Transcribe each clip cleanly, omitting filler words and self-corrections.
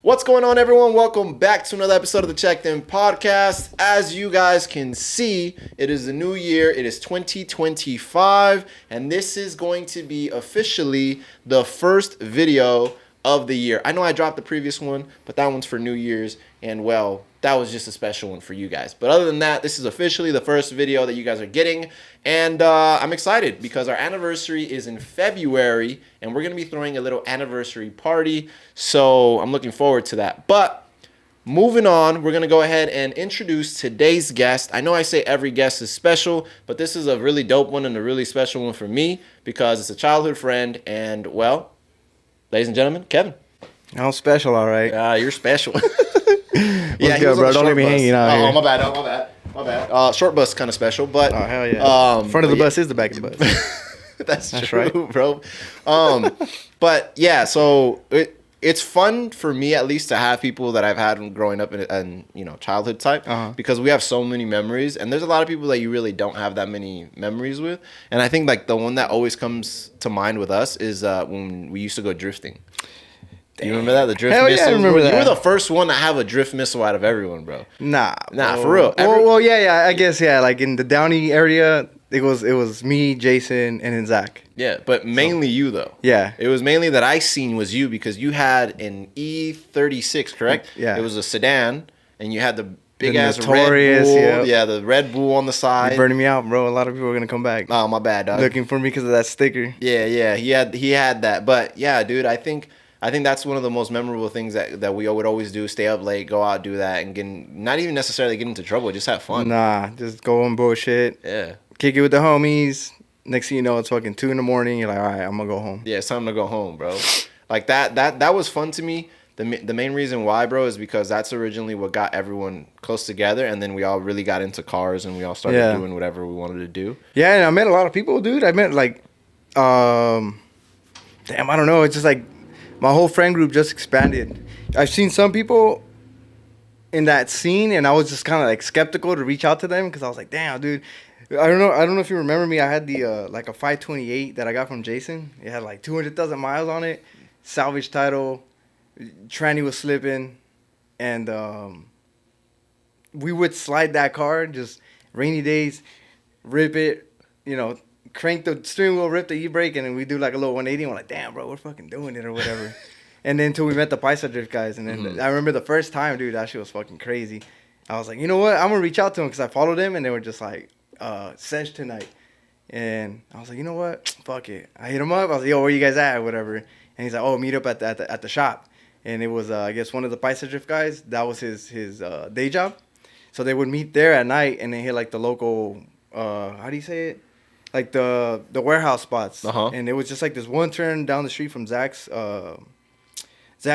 What's going on, everyone? Welcome back to another episode of the Checked In Podcast. As you guys can see, it is the new year. It is 2025, and this is going to be officially the first video of the year. I know I dropped the previous one, but that one's for New Year's, and well, that was just a special one for you guys. But other than that, this is officially the first video that you guys are getting, and I'm excited because our anniversary is in February, and we're going to be throwing a little anniversary party, so I'm looking forward to that. But moving on, we're going to go ahead and introduce today's guest. I know I say every guest is special, but this is a really dope one and a really special one for me because it's a childhood friend, and well, ladies and gentlemen, Kevin. I'm special, all right. You're special. Yeah, good, bro. Don't let me hanging out here. My bad. Short bus kind of special, but Oh, hell yeah. Front of the bus is the back of the bus. That's true, right. bro. But yeah, so it's fun for me at least to have people that I've had growing up in childhood type because we have so many memories, and there's a lot of people that you really don't have that many memories with. And I think like the one that always comes to mind with us is when we used to go drifting. Do you remember that? The drift Hell missile? Yeah, I remember that. You were the first one to have a drift missile out of everyone, bro. Nah, for real. Well, yeah. I guess yeah. Like in the Downey area, it was me, Jason, and then Zach. Yeah, but mainly you though. Yeah. It was mainly that I seen was you because you had an E36, correct? Yeah. It was a sedan, and you had the big The ass Red Notorious, Bull. yeah. Yeah, the Red Bull on the side. You're burning me out, bro. A lot of people are gonna come back Oh, my bad, dog. looking for me because of that sticker. Yeah. He had that, but yeah, dude. I think that's one of the most memorable things that we would always do. Stay up late, go out, do that, and not even necessarily get into trouble, just have fun. Nah, just go on bullshit. Yeah. Kick it with the homies. Next thing you know, it's fucking 2 a.m. You're like, all right, I'm gonna go home. Yeah, it's time to go home, bro. Like that was fun to me. The main reason why, bro, is because that's originally what got everyone close together, and then we all really got into cars, and we all started doing whatever we wanted to do. Yeah, and I met a lot of people, dude. I met like, damn, I don't know. It's just like my whole friend group just expanded. I've seen some people in that scene, and I was just kind of like skeptical to reach out to them because I was like, damn, dude. I don't know if you remember me. I had the like a 528 that I got from Jason. It had like 200,000 miles on it, salvage title. Tranny was slipping, and we would slide that car, just rainy days, rip it, crank the steering wheel, rip the e-brake, and then we do like a little 180, and we're like, damn, bro, we're fucking doing it or whatever. And then until we met the Paisa Drift guys, and then I remember the first time, dude, that shit was fucking crazy. I was like, you know what, I'm gonna reach out to them because I followed them, and they were just like, Sesh tonight. And I was like, you know what, fuck it. I hit him up, I was like, yo, where you guys at or whatever. And he's like, oh, meet up at the shop. And it was, I guess, one of the Paisa Drift guys. That was his day job. So they would meet there at night, and they hit, like, the local, how do you say it? Like, the warehouse spots. And it was just, like, this one turn down the street from Zach's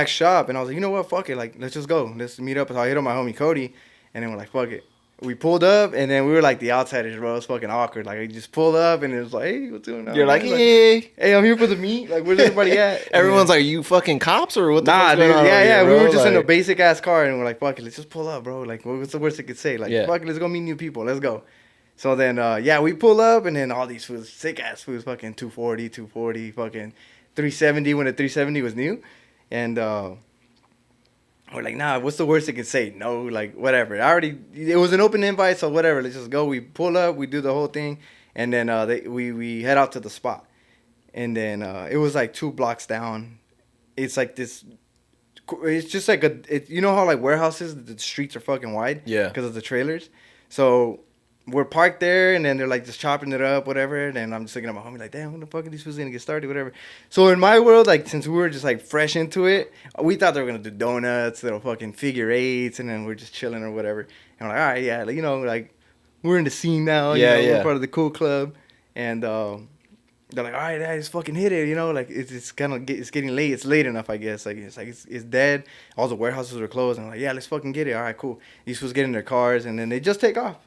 shop. And I was like, you know what? Fuck it. Like, let's just go. Let's meet up. So I hit up my homie Cody, and then we're like, fuck it. We pulled up, and then we were like the outsiders, bro. It was fucking awkward. Like, we just pulled up, and it was like, hey, what's going on? You're like, hey, I'm here for the meet. Like, where's everybody at? Everyone's like, you fucking cops or what the fuck's dude. going on Yeah. here, We bro? were just in a Like- basic ass car, and we're like, fuck it, let's just pull up, bro. Like, what's the worst it could say? Like, fuck it, let's go meet new people. Let's go. So then, we pull up, and then all these foods, sick ass foods, fucking 240, fucking 370 when the 370 was new, and we're like, nah, what's the worst it could say? No, like, whatever. It was an open invite, so whatever. Let's just go. We pull up, we do the whole thing, and then we head out to the spot. And then it was like 2 blocks down. It's like this. It's just like you know how like warehouses, the streets are fucking wide? Yeah. Because of the trailers. So we're parked there, and then they're like just chopping it up, whatever. And then I'm just looking at my homie like, damn, when the fuck are these fools gonna get started, whatever. So in my world, like, since we were just like fresh into it, we thought they were gonna do donuts, little fucking figure eights, and then we're just chilling or whatever. And we're like, all right, yeah, like, like we're in the scene now. We're part of the cool club, and they're like, all right, let's fucking hit it, like it's kind of it's getting late. It's late enough, I guess. Like it's dead. All the warehouses are closed. And I'm like, yeah, let's fucking get it. All right, cool. These fools get in their cars, and then they just take off.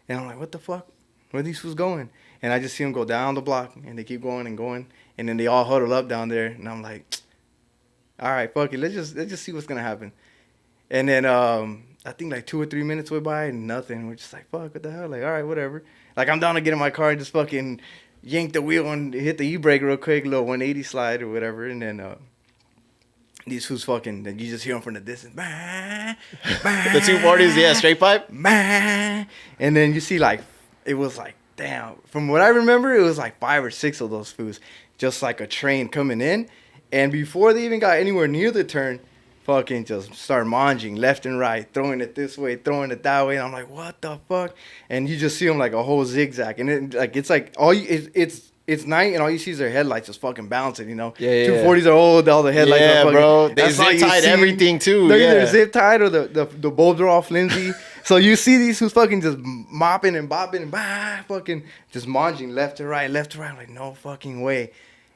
And I'm like, what the fuck? Where are these fools going? And I just see them go down the block, and they keep going and going, and then they all huddle up down there, and I'm like, all right, fuck it, let's just see what's gonna happen. And then I think like 2 or 3 minutes went by and nothing. We're just like, fuck, what the hell? Like, all right, whatever. Like, I'm down to get in my car and just fucking yank the wheel and hit the e-brake real quick, little 180 slide or whatever, and then These fools fucking, you just hear them from the distance. Bah, The 240s, yeah, straight pipe. bah. And then you see like, it was like, damn. From what I remember, it was like 5 or 6 of those fools, just like a train coming in. And before they even got anywhere near the turn, fucking just start monging left and right, throwing it this way, throwing it that way. And I'm like, what the fuck? And you just see them like a whole zigzag. And it's like all you, it's night and all you see is their headlights just fucking bouncing, you know? Yeah. 240s are old, all the headlights are fucking. Bro. They That's all zip you tied see. everything too. They're Yeah. either zip tied or the bulbs are all flimsy. So you see these who's fucking just mopping and bopping and fucking just monging left to right. I'm like, no fucking way.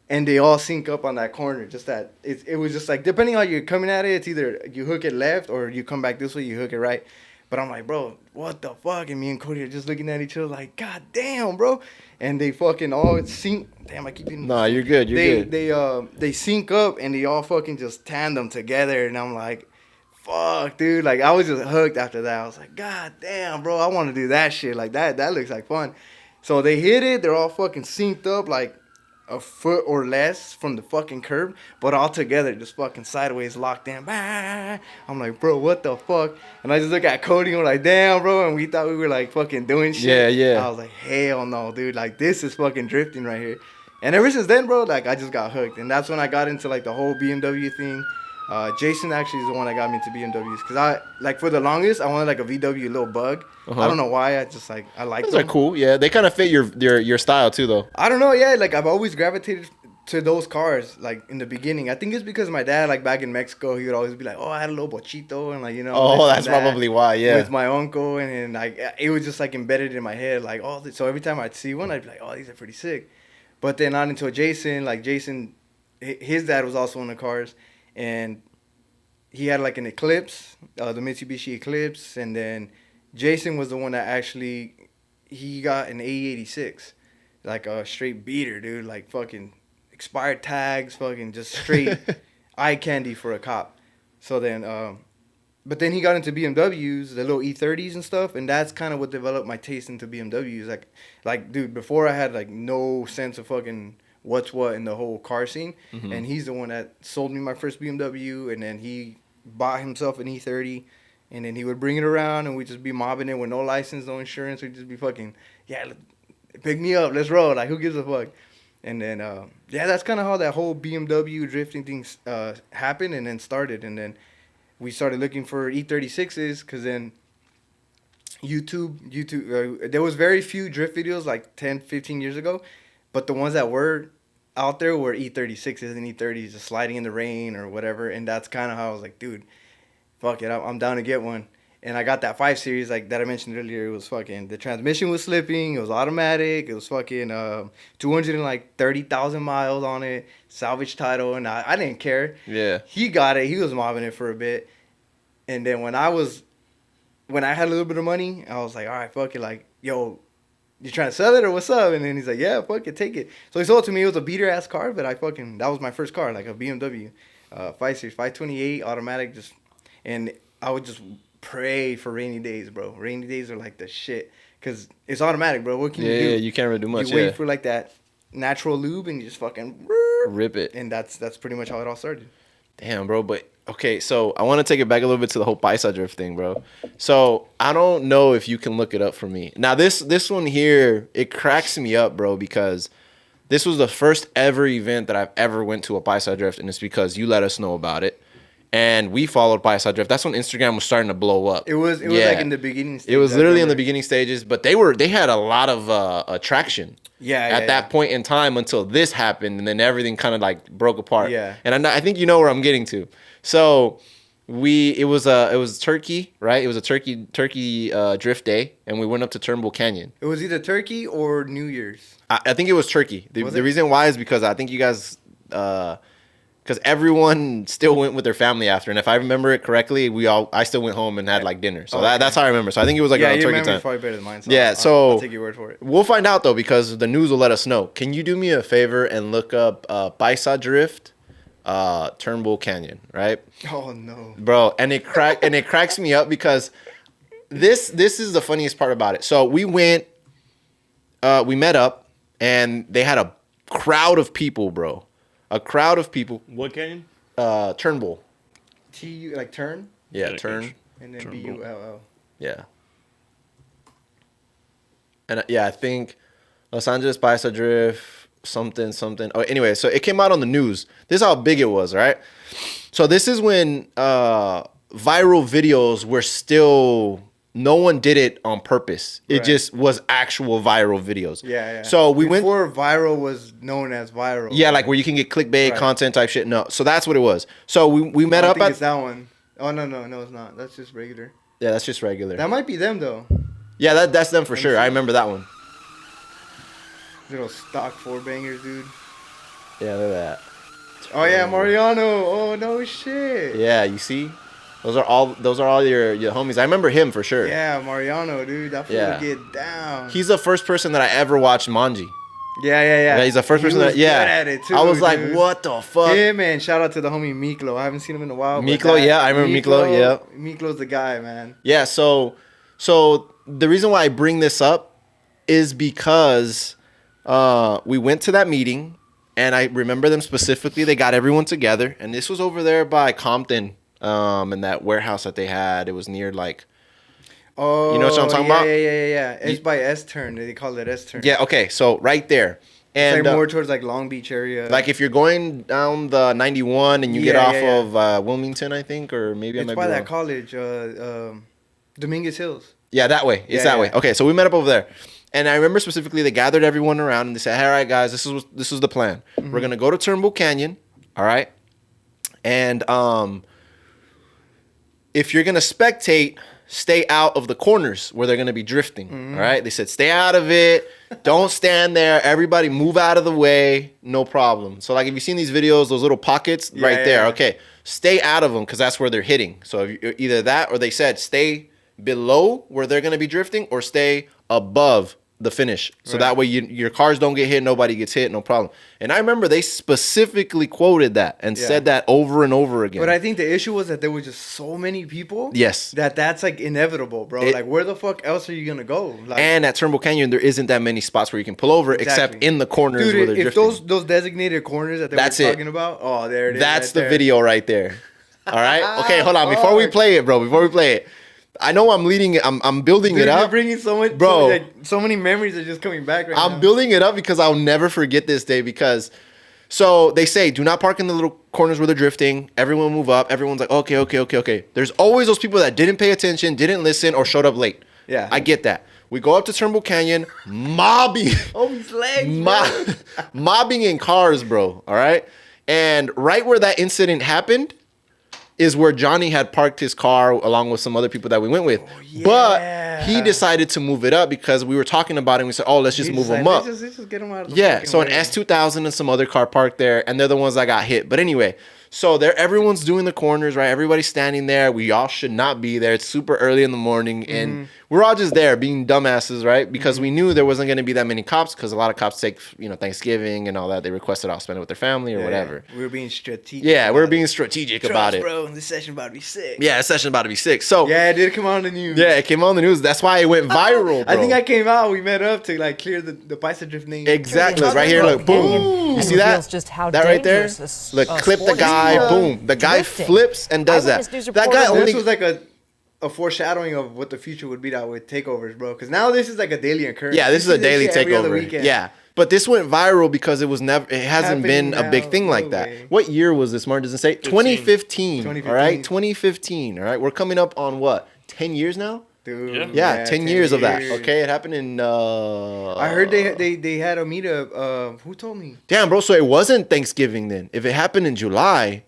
And they all sync up on that corner. Just that it was just like, depending on how you're coming at it, it's either you hook it left or you come back this way, you hook it right. But I'm like, bro, what the fuck? And me and Cody are just looking at each other like, God damn, bro. And they fucking all sync. Damn, I keep getting. Nah, you're good. You're good. They sync up and they all fucking just tandem together. And I'm like, fuck, dude. Like, I was just hooked after that. I was like, God damn, bro. I want to do that shit. Like, that looks like fun. So they hit it. They're all fucking synced up like a foot or less from the fucking curb, but all together, just fucking sideways locked in. Bah! I'm like, bro, what the fuck? And I just look at Cody and I'm like, damn, bro. And we thought we were like fucking doing shit. Yeah. I was like, hell no, dude. Like, this is fucking drifting right here. And ever since then, bro, like, I just got hooked. And that's when I got into like the whole BMW thing. Jason actually is the one that got me into BMWs. Because I, like, for the longest, I wanted like a VW little bug. Uh-huh. I don't know why. I just like, I like Those them. are cool. Yeah, they kind of fit your style too, though. I don't know. Yeah, like I've always gravitated to those cars. Like in the beginning, I think it's because my dad, like back in Mexico, he would always be like, "Oh, I had a little bochito," and like you know. Oh, this that's and that probably why. Yeah. With my uncle, and like it was just like embedded in my head, like oh. So every time I'd see one, I'd be like, "Oh, these are pretty sick." But then not until Jason, like Jason, his dad was also in the cars, and he had like an Eclipse, the Mitsubishi Eclipse, and then Jason was the one that actually he got an AE86, like a straight beater, dude, like fucking expired tags, fucking just straight eye candy for a cop. So then, but then he got into BMWs, the little E30s and stuff, and that's kind of what developed my taste into BMWs. Like dude, before I had like no sense of fucking what's what in the whole car scene, and he's the one that sold me my first BMW, and then he bought himself an E30. And then he would bring it around, and we'd just be mobbing it with no license, no insurance. We'd just be fucking, yeah, pick me up, let's roll. Like, who gives a fuck? And then, yeah, that's kind of how that whole BMW drifting thing happened and then started. And then we started looking for E36s because then YouTube, there was very few drift videos like 10, 15 years ago. But the ones that were out there were E36s and E30s just sliding in the rain or whatever. And that's kind of how I was like, dude, fuck it, I'm down to get one. And I got that 5 Series like that I mentioned earlier. It was fucking, the transmission was slipping. It was automatic. It was fucking 230,000 miles on it. Salvage title. And I didn't care. Yeah. He got it. He was mobbing it for a bit. And then when I had a little bit of money, I was like, all right, fuck it. Like, yo, you trying to sell it or what's up? And then he's like, yeah, fuck it, take it. So he sold it to me. It was a beater ass car, but that was my first car, like a BMW 5 Series, 528 automatic, just. And I would just pray for rainy days, bro. Rainy days are like the shit. Because it's automatic, bro. What can you do? Yeah, you can't really do much. You wait for like that natural lube and you just fucking rip it. And that's pretty much how it all started. Damn, bro. But, okay, so I want to take it back a little bit to the whole Paisa drift thing, bro. So I don't know if you can look it up for me. Now, this one here, it cracks me up, bro, because this was the first ever event that I've ever went to a Paisa drift, and it's because you let us know about it. And we followed Paisa Drift. That's when Instagram was starting to blow up. It was like in the beginning stages. It was literally in the beginning stages, but they had a lot of attraction. At that point in time until this happened, and then everything kind of like broke apart. Yeah. And I think you know where I'm getting to. So it was Turkey, right? It was a Turkey drift day, and we went up to Turnbull Canyon. It was either Turkey or New Year's. I think it was Turkey. The reason why is because I think you guys. Because everyone still went with their family after, and if I remember it correctly, I still went home and had like dinner. So that's how I remember. So I think it was like around Turkey time. Probably better than mine. So yeah, I'll take your word for it. We'll find out though because the news will let us know. Can you do me a favor and look up Paisa Drift, Turnbull Canyon, right? Oh no, bro, and it cracks me up because this is the funniest part about it. So we met up, and they had a crowd of people, bro. A crowd of people. What canyon? Turnbull. T like turn Yeah, Yeah, turn. coach. and then Turnbull. Bull. Yeah. And I think Los Angeles Paisa Drift, something. Oh, anyway, so it came out on the news. This is how big it was, right? So this is when viral videos were still, no one did it on purpose. It Right. just was actual viral videos. Yeah. So we went. before viral was known as viral. Yeah, like where you can get clickbait Right. content type shit. No, so that's what it was. So we met I up think at. it's that one. Oh no, it's not. That's just regular. Yeah, that's just regular. That might be them though. Yeah, that's them for Let me sure. see. I remember that one. Little stock 4 bangers, dude. Yeah, look at that. Oh yeah, Mariano. Oh no shit. Yeah, you see, those are all your homies. I remember him for sure. Yeah, Mariano, dude. That fool Yeah. would get down. He's the first person that I ever watched Manji. Yeah. Yeah, he's the first person was that. Yeah, good at it too, I was like, dude. what the fuck? Yeah, man. Shout out to the homie Miklo. I haven't seen him in a while. but Miklo, yeah, I remember Miklo, yeah. Miklo's the guy, man. Yeah, so the reason why I bring this up is because we went to that meeting, and I remember them specifically. They got everyone together, and this was over there by Compton, in that warehouse that they had. It was near like. Oh, You know what I'm talking yeah, about? Yeah. It's by S turn. They call it S turn. Yeah. Okay. So right there, It's and like more towards like Long Beach area. like if you're going down the 91 and you get Yeah, off yeah, of Wilmington, I think, or maybe I it's might by be that wrong. college, Dominguez Hills. Yeah, that way. It's Yeah, that way. yeah. Okay, so we met up over there, and I remember specifically they gathered everyone around and they said, "Hey, all right, guys, this is the plan. Mm-hmm. We're gonna go to Turnbull Canyon, all right, and if you're gonna spectate, stay out of the corners where they're gonna be drifting. Mm-hmm. All right." They said, "Stay out of it. Don't stand there. Everybody move out of the way. No problem." So like if you've seen these videos, those little pockets Yeah, right there. yeah. Okay, stay out of them because that's where they're hitting. So if you, either that or they said stay below where they're going to be drifting or stay above the finish. So Right. that way your cars don't get hit, nobody gets hit, no problem. And I remember they specifically quoted that and Yeah. said that over and over again. But I think the issue was that there was just so many people. Yes. That's like inevitable, bro. It- like where the fuck else are you gonna go? Like, And at Turnbull Canyon, there isn't that many spots where you can pull over except Exactly. in the corners where dude, they're if drifting. those designated corners that they That's were it. talking about, oh, there it is. That's right the there. video right there. All right? Okay, hold on. Before we Fuck. play it, bro, before we play it, I know I'm leading it. I'm building Dude, it you're up. bringing so much, Bro. so many memories are just coming back right now. I'm building it up because I'll never forget this day because so they say do not park in the little corners where they're drifting. Everyone move up. Everyone's like, okay. There's always those people that didn't pay attention, didn't listen, or showed up late. Yeah. I get that. We go up to Turnbull Canyon, mobbing, Oh, his legs, bro. mobbing in cars, bro. All right. And right where that incident happened is where Johnny had parked his car along with some other people that we went with. Oh, But he decided to move it up because we were talking about it and we said, oh, let's just He move decided, them up. Let's just get them out of the Yeah, fucking so an way. S2000 and some other car parked there, and they're the ones that got hit. But anyway, so there, everyone's doing the corners, right? Everybody's standing there. We all should not be there. It's super early in the morning, and we're all just there being dumbasses, right? Because we knew there wasn't going to be that many cops, because a lot of cops take, Thanksgiving and all that. They requested I'll spend it with their family or Yeah, whatever. yeah. We were being strategic. Yeah, we're about being strategic it. about Trust, it. bro. This session about to be sick. Yeah, this session's about to be sick. So Yeah, it did come on the news. yeah, it came on the news. That's why it went viral, bro. I think I came out. We met up to like clear the Paisa Drift name. Exactly. Turns Right here, Turnbull look, boom. Canyon You and see that? reveals just how That right there? dangerous this, Look, clip the sport guy, is. boom. The guy Drifting. flips and does that. Eyewitness News That guy reporter- only This was like a foreshadowing of what the future would be that with takeovers, bro. Because now this is like a daily occurrence. Yeah, this You is a see daily shit every other takeover. weekend. Yeah. But this went viral because it hasn't Happening been a big now, thing like no that. way. What year was this, Martin? Does it say? 2015. 2015. All right. 2015. All right. We're coming up on what? 10 years now? Dude. Yeah, 10 years of that. years. Okay. It happened in. I heard they had a meetup. Who told me? Damn, bro. So it wasn't Thanksgiving then. If it happened in July,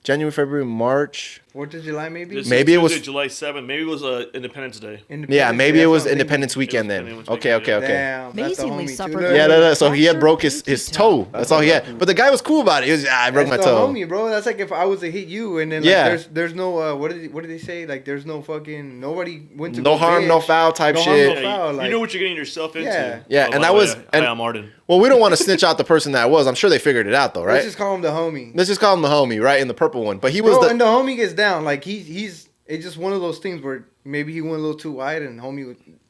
January, February, March. 4th of July, maybe. This Maybe is it was- Tuesday, July 7th. Maybe it was Independence Day. Yeah, Independence maybe Day, it that's was what I'm Independence Weekend then. Independence Okay, Weekend, okay, thinking. okay. Damn, that's the Amazingly homie, supper. too. Yeah, no. So he had Fractured broke his pinky toe. That's all he had. But the guy was cool about it. He was, I broke my That's the toe. homie, bro. That's like if I was to hit you and then like, Yeah. there's no what did they say? Like there's no fucking nobody went to No go harm, no bitch. foul type No harm, shit. no Yeah, foul, you like- know what you're getting yourself into. Yeah. Yeah, Oh, and by that the was- way, and- hi, I'm Martin. Well, we don't want to snitch out the person that was. I'm sure they figured it out though, right? Let's just call him the homie. Let's just call him the homie, right? In the purple one. But he was Bro, the. and the homie gets down. Like he's it's just one of those things where Maybe he went a little too wide, and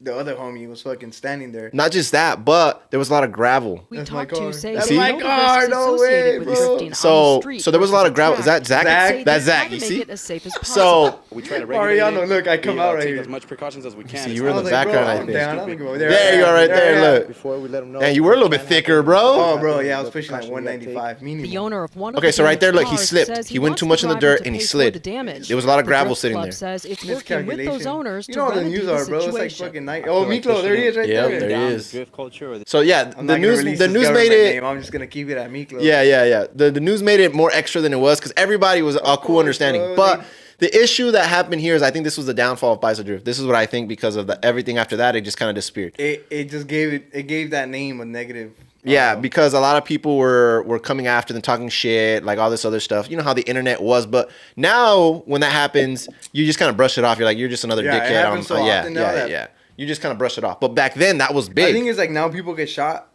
the other homie was fucking standing there. Not just that, but there was a lot of gravel. We That's my talked to car. say That's we my know the car, risks no associated way, with bro. drifting on the So street there was a lot of versus gravel. Is that track. Zach? Zach? That's Say Zach. how to You make see? it as safe as possible. So We try to regulate Mariano, it. look, I come We, out right take here. as much precautions as we can. See, as you were in far the as- background, I I'm think. down. I'm gonna go There you are, right there. Look. Before we let them know. Man, you were a little bit thicker, bro. Oh, bro, yeah, I was fishing like 195. The owner of one of Okay, the so right there, damaged look, he cars slipped. says He went wants too the much in the driver dirt to and he pay for slid. the damage. There was a lot of The gravel Drift sitting Club there. Says it's working with those Miscalculation. owners You to know what the remedy news the are, bro. It's like situation. fucking night. I Oh, feel like Miklo, there he is right Yeah, there. there he down is. drift culture. So yeah, I'm the not gonna news release the his news made government it. name. I'm just gonna keep it at Miklo. Yeah. The news made it more extra than it was because everybody was a cool course, understanding. bro. But the issue that happened here is I think this was the downfall of Bicycle Drift. This is what I think because of everything after that, it just kind of disappeared. It just gave that name a negative. Yeah, because a lot of people were coming after them, talking shit, like all this other stuff. You know how the internet was, but now when that happens, you just kind of brush it off. You're like, you're just another Yeah, it dickhead. happens so often now that- yeah. You just kind of brush it off. But back then, that was I big. think it's like now people get shot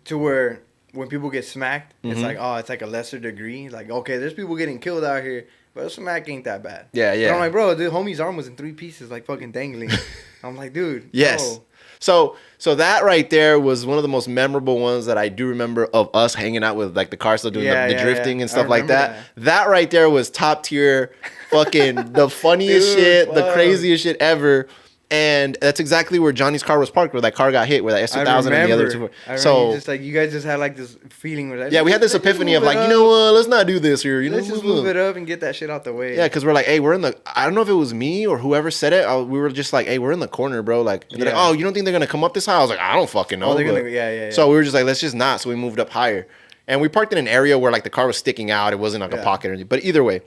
to where when people get smacked, Mm-hmm. it's like, oh, it's like a lesser degree. Like, okay, there's people getting killed out here, but a smack ain't that bad. Yeah. But I'm like, bro, the homie's arm was in 3 pieces, like fucking dangling. I'm like, dude. Yes. bro. So that right there was one of the most memorable ones that I do remember of us hanging out with like the car stuff, doing the drifting and I stuff like remember that. That right there was top tier, fucking the funniest Dude, shit, the fuck. craziest shit ever. And that's exactly where Johnny's car was parked, where that car got hit, where that I S2000 and the other two. remember. I remember So just like you guys just had like this feeling where like, yeah, we had this let's just epiphany move of like, it you up. know what, let's not do this here. You know, Let's just move it up and get that shit out the way. Yeah, because we're like, hey, we're in the. I don't know if it was me or whoever said it. We were just like, hey, we're in the corner, bro. Like, and they're like, Yeah. oh, you don't think they're gonna come up this high? I was like, I don't fucking know. Oh, they're but- gonna, yeah. So we were just like, let's just not. So we moved up higher, and we parked in an area where like the car was sticking out. It wasn't like a Yeah. pocket or anything. But either way,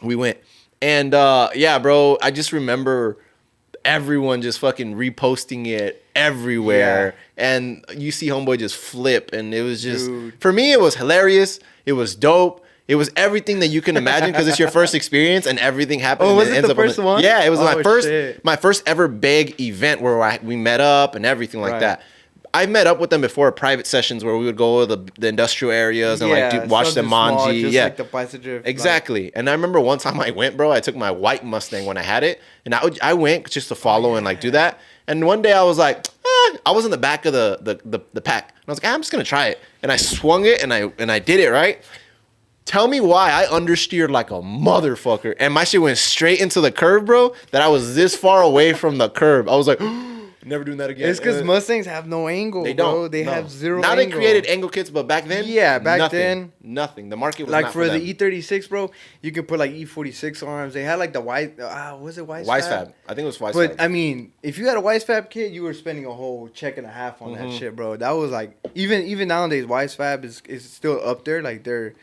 we went, and yeah, bro, I just remember everyone just fucking reposting it everywhere, and you see homeboy just flip, and it was just Dude. for me, it was hilarious. It was dope. It was everything that you can imagine because it's your first experience and everything happened. Oh, and was it it ends the up on first one? Yeah, it was Oh, shit. my first ever big event where we met up and everything like Right. that. I've met up with them before at private sessions where we would go to the industrial areas and like watch the something small, manji. just Yeah, like the bicycle drift, exactly. And I remember one time I went, bro. I took my white Mustang when I had it, and I went just to follow and like do that. And one day I was like, I was in the back of the pack, and I was like, I'm just gonna try it. And I swung it, and I did it right. Tell me why I understeered like a motherfucker, and my shit went straight into the curb, bro. That I was this far away from the curb. I was like, never doing that again. It's because Mustangs have no angle, They bro. don't. They no. have zero Now angle. they created angle kits, but back then, Yeah, back nothing. then- Nothing. The market was like not for them. the E36, bro, you could put like E46 arms. They had like the was it Wise Wisefab. I think it was Wisefab. But I mean, if you had a Wisefab kit, you were spending a whole check and a half on Mm-hmm. that shit, bro. That was like even nowadays, Wisefab is still up there. Like they're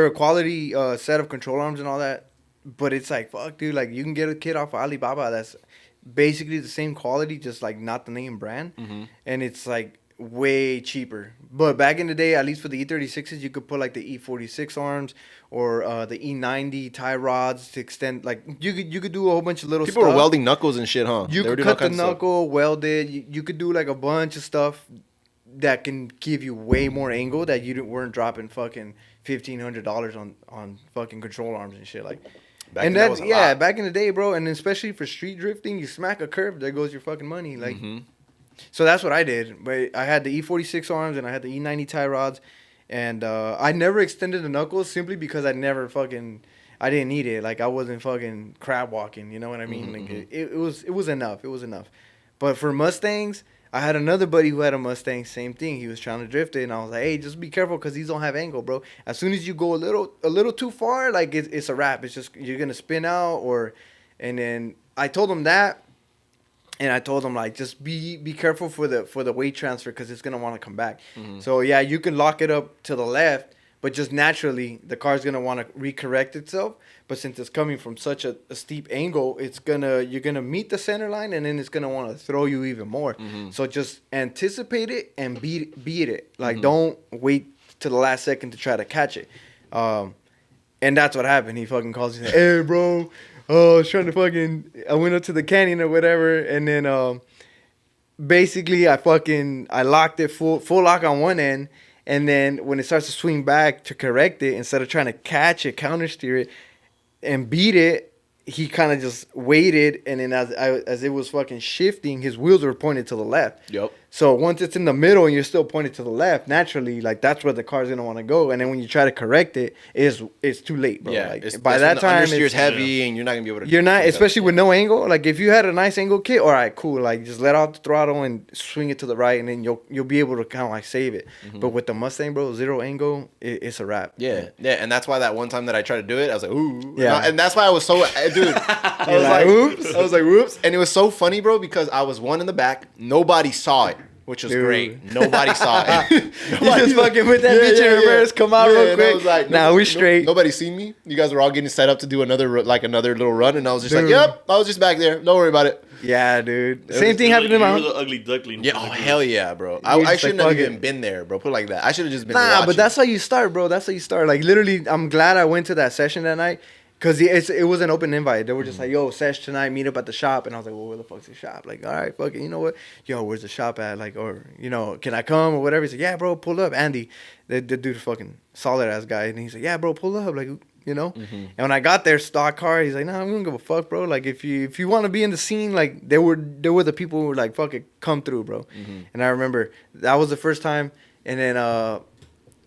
a quality set of control arms and all that. But it's like fuck, dude. Like you can get a kit off of Alibaba that's basically the same quality, just like not the name brand, Mm-hmm. and it's like way cheaper. But back in the day, at least for the E36s, you could put like the E46 arms or the E90 tie rods to extend. Like you could do a whole bunch of little people stuff. were welding knuckles and shit, huh? You They were could doing all cut the kinds of stuff. knuckle, weld it. You could do like a bunch of stuff that can give you way more angle that you weren't dropping fucking $1,500 on fucking control arms and shit like. Back and then, that that was a yeah, lot. back in the day, bro, and especially for street drifting, you smack a curve, there goes your fucking money. Like, Mm-hmm. so that's what I did. But I had the E46 arms and I had the E90 tie rods, and I never extended the knuckles simply because I didn't need it. Like I wasn't fucking crab walking, you know what I mean? Mm-hmm. Like it was enough. It was enough. But for Mustangs, I had another buddy who had a Mustang, same thing. He was trying to drift it, and I was like, "Hey, just be careful because these don't have angle, bro. As soon as you go a little too far, like it's a wrap. It's just you're gonna spin out." And then I told him that, and I told him like, just be careful for the weight transfer because it's gonna want to come back. So yeah, you can lock it up to the left, but just naturally the car's gonna want to recorrect itself. But since it's coming from such a steep angle, you're gonna meet the center line, and then it's gonna want to throw you even more. So just anticipate it and beat it. Like don't wait to the last second to try to catch it. And that's what happened. He fucking calls me, "Hey, bro, I was trying to I went up to the canyon or whatever, and then basically I locked it full lock on one end, and then when it starts to swing back to correct it, instead of trying to catch it, counter steer it, and beat it, he kind of just waited, and then as it was fucking shifting, his wheels were pointed to the left. Yep. So once it's in the middle and you're still pointed to the left, naturally, like that's where the car's gonna want to go. And then when you try to correct it, it's too late, bro. Yeah. Like, by that time, understeer's heavy, and you're not gonna be able to. you're not, especially with no angle. Like if you had a nice angle kit, all right, cool. Like just let out the throttle and swing it to the right, and then you'll be able to kind of like save it. But with the Mustang, bro, zero angle, it's a wrap. Yeah, and that's why that one time that I tried to do it, I was like, ooh, Yeah. and that's why I was so, dude. I was like, oops. I was like, whoops, and it was so funny, bro, because I was one in the back, nobody saw it, which was Dude. great. Nobody saw it. You just fucking put that bitch in reverse, come out real and quick. I was like, Nah, we straight. Nobody seen me. You guys were all getting set up to do another little run, and I was just like, Dude. yep, I was just back there. Don't worry about it. Yeah, dude. Same thing happened You in were my. the ugly duckling. Yeah, oh Like, hell yeah, bro. You're I just like, shouldn't have fuck even it. been there, bro. Put it like that. I should have just been. Nah, watching. but that's how you start, bro. That's how you start. Like literally, I'm glad I went to that session that night because it was an open invite. They were just like, "Yo, sesh tonight, meet up at the shop," and I was like, "Well, where the fuck's the shop?" Like, all right, fuck it. You know what? Yo, where's the shop at? Like, or can I come or whatever? He's like, "Yeah, bro, pull up." Andy, the dude's fucking solid ass guy, and he's like, "Yeah, bro, pull up." Like, And when I got there, stock car, he's like, "Nah, we don't give a fuck, bro. Like, if you want to be in the scene, like, there were the people who were like, fuck it, come through, bro." And I remember that was the first time, and then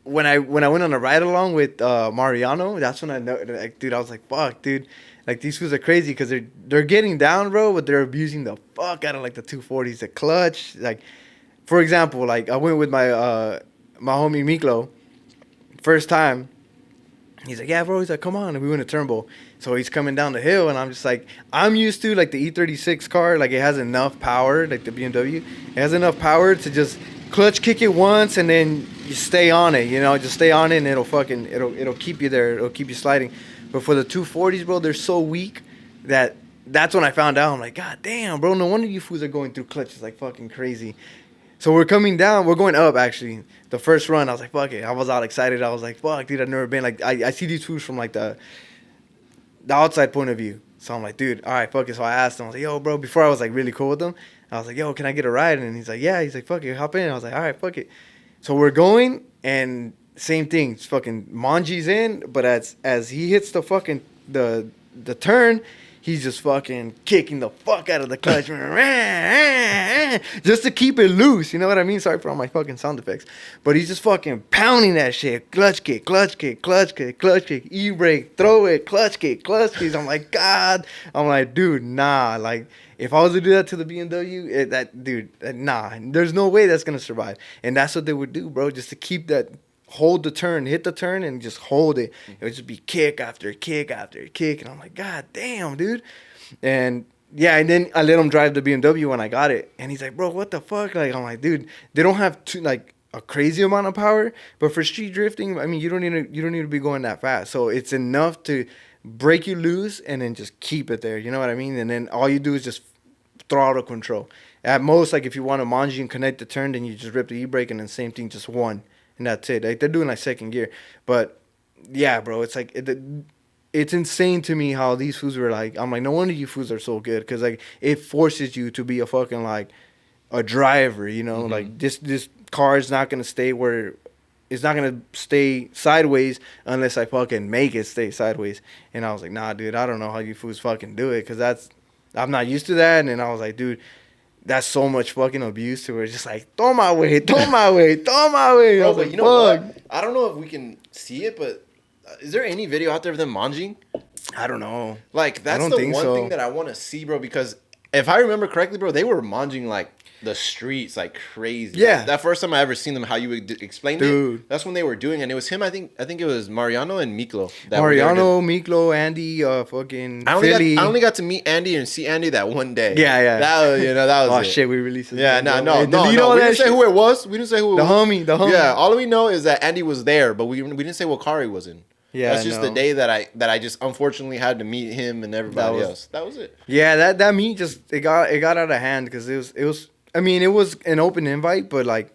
when I went on a ride along with Mariano, that's when I know, like, dude, I was like, fuck, dude, like these fools are crazy because they're getting down, bro, but they're abusing the fuck out of like the 240s, the clutch. Like, for example, like I went with my homie Miklo, first time. He's like, yeah, bro. He's like, come on. And we went to Turnbull. So he's coming down the hill, and I'm just like, I'm used to like the E36 car, like it has enough power, like the BMW. It has enough power to just clutch kick it once, and then you stay on it. Just stay on it, and it'll keep you there. It'll keep you sliding. But for the 240s, bro, they're so weak that's when I found out. I'm like, God damn, bro. No wonder you fools are going through clutches like fucking crazy. So we're coming down. We're going up, actually. The first run, I was like, fuck it. I was all excited. I was like, fuck, dude, I've never been. Like, I see these fools from, like, the outside point of view. So I'm like, dude, all right, fuck it. So I asked him. I was like, yo, bro, before I was, like, really cool with him, I was like, yo, can I get a ride? And he's like, yeah. He's like, fuck it, hop in. I was like, all right, fuck it. So we're going, and same thing. It's fucking Manji's in, but as he hits the fucking, the turn, he's just fucking kicking the fuck out of the clutch. Just to keep it loose. You know what I mean? Sorry for all my fucking sound effects. But he's just fucking pounding that shit. Clutch kick, clutch kick, clutch kick, clutch kick, e-brake, throw it, clutch kick, clutch kick. I'm like, God. I'm like, dude, nah. Like, if I was to do that to the BMW, nah. There's no way that's going to survive. And that's what they would do, bro. Just to keep that. Hold the turn, hit the turn, and just hold it. It would just be kick after kick after kick. And I'm like, God damn, dude. And yeah, and then I let him drive the BMW when I got it. And he's like, bro, what the fuck? Like, I'm like, dude, they don't have a crazy amount of power, but for street drifting, I mean, you don't need to be going that fast. So it's enough to break you loose and then just keep it there. You know what I mean? And then all you do is just throttle control. At most, like if you want to manji and connect the turn, then you just rip the e-brake, and then same thing, just one. And that's it. Like, they're doing like second gear. But yeah, bro, it's like it's insane to me how these fools were like. I'm like, no wonder you fools are so good, because like it forces you to be a fucking like a driver. Like this car is not gonna stay where. It's not gonna stay sideways unless I fucking make it stay sideways. And I was like, nah, dude, I don't know how you fools fucking do it, because I'm not used to that. And I was like, dude. That's so much fucking abuse to where it's just like, throw my way. Bro, but you know what? I don't know if we can see it, but is there any video out there of them manjing? I don't know. Like, that's the one thing that I want to see, bro, because if I remember correctly, bro, they were manjing like the streets like crazy. Yeah. That first time I ever seen them, how you explained it, that's when they were doing, and it was him. I think it was Mariano and Miklo. Mariano, Miklo, Andy, fucking Philly. I only got to meet Andy and see Andy that one day. Yeah. That was oh it. shit, we released it. Yeah, no. We didn't say who it was. We didn't say who it the was. homie. Yeah, all we know is that Andy was there, but we didn't say what car he was in. Yeah, that's just the day that I just unfortunately had to meet him and everybody else. That was it. Yeah, that meet just it got out of hand, because it was. I mean, it was an open invite, but like,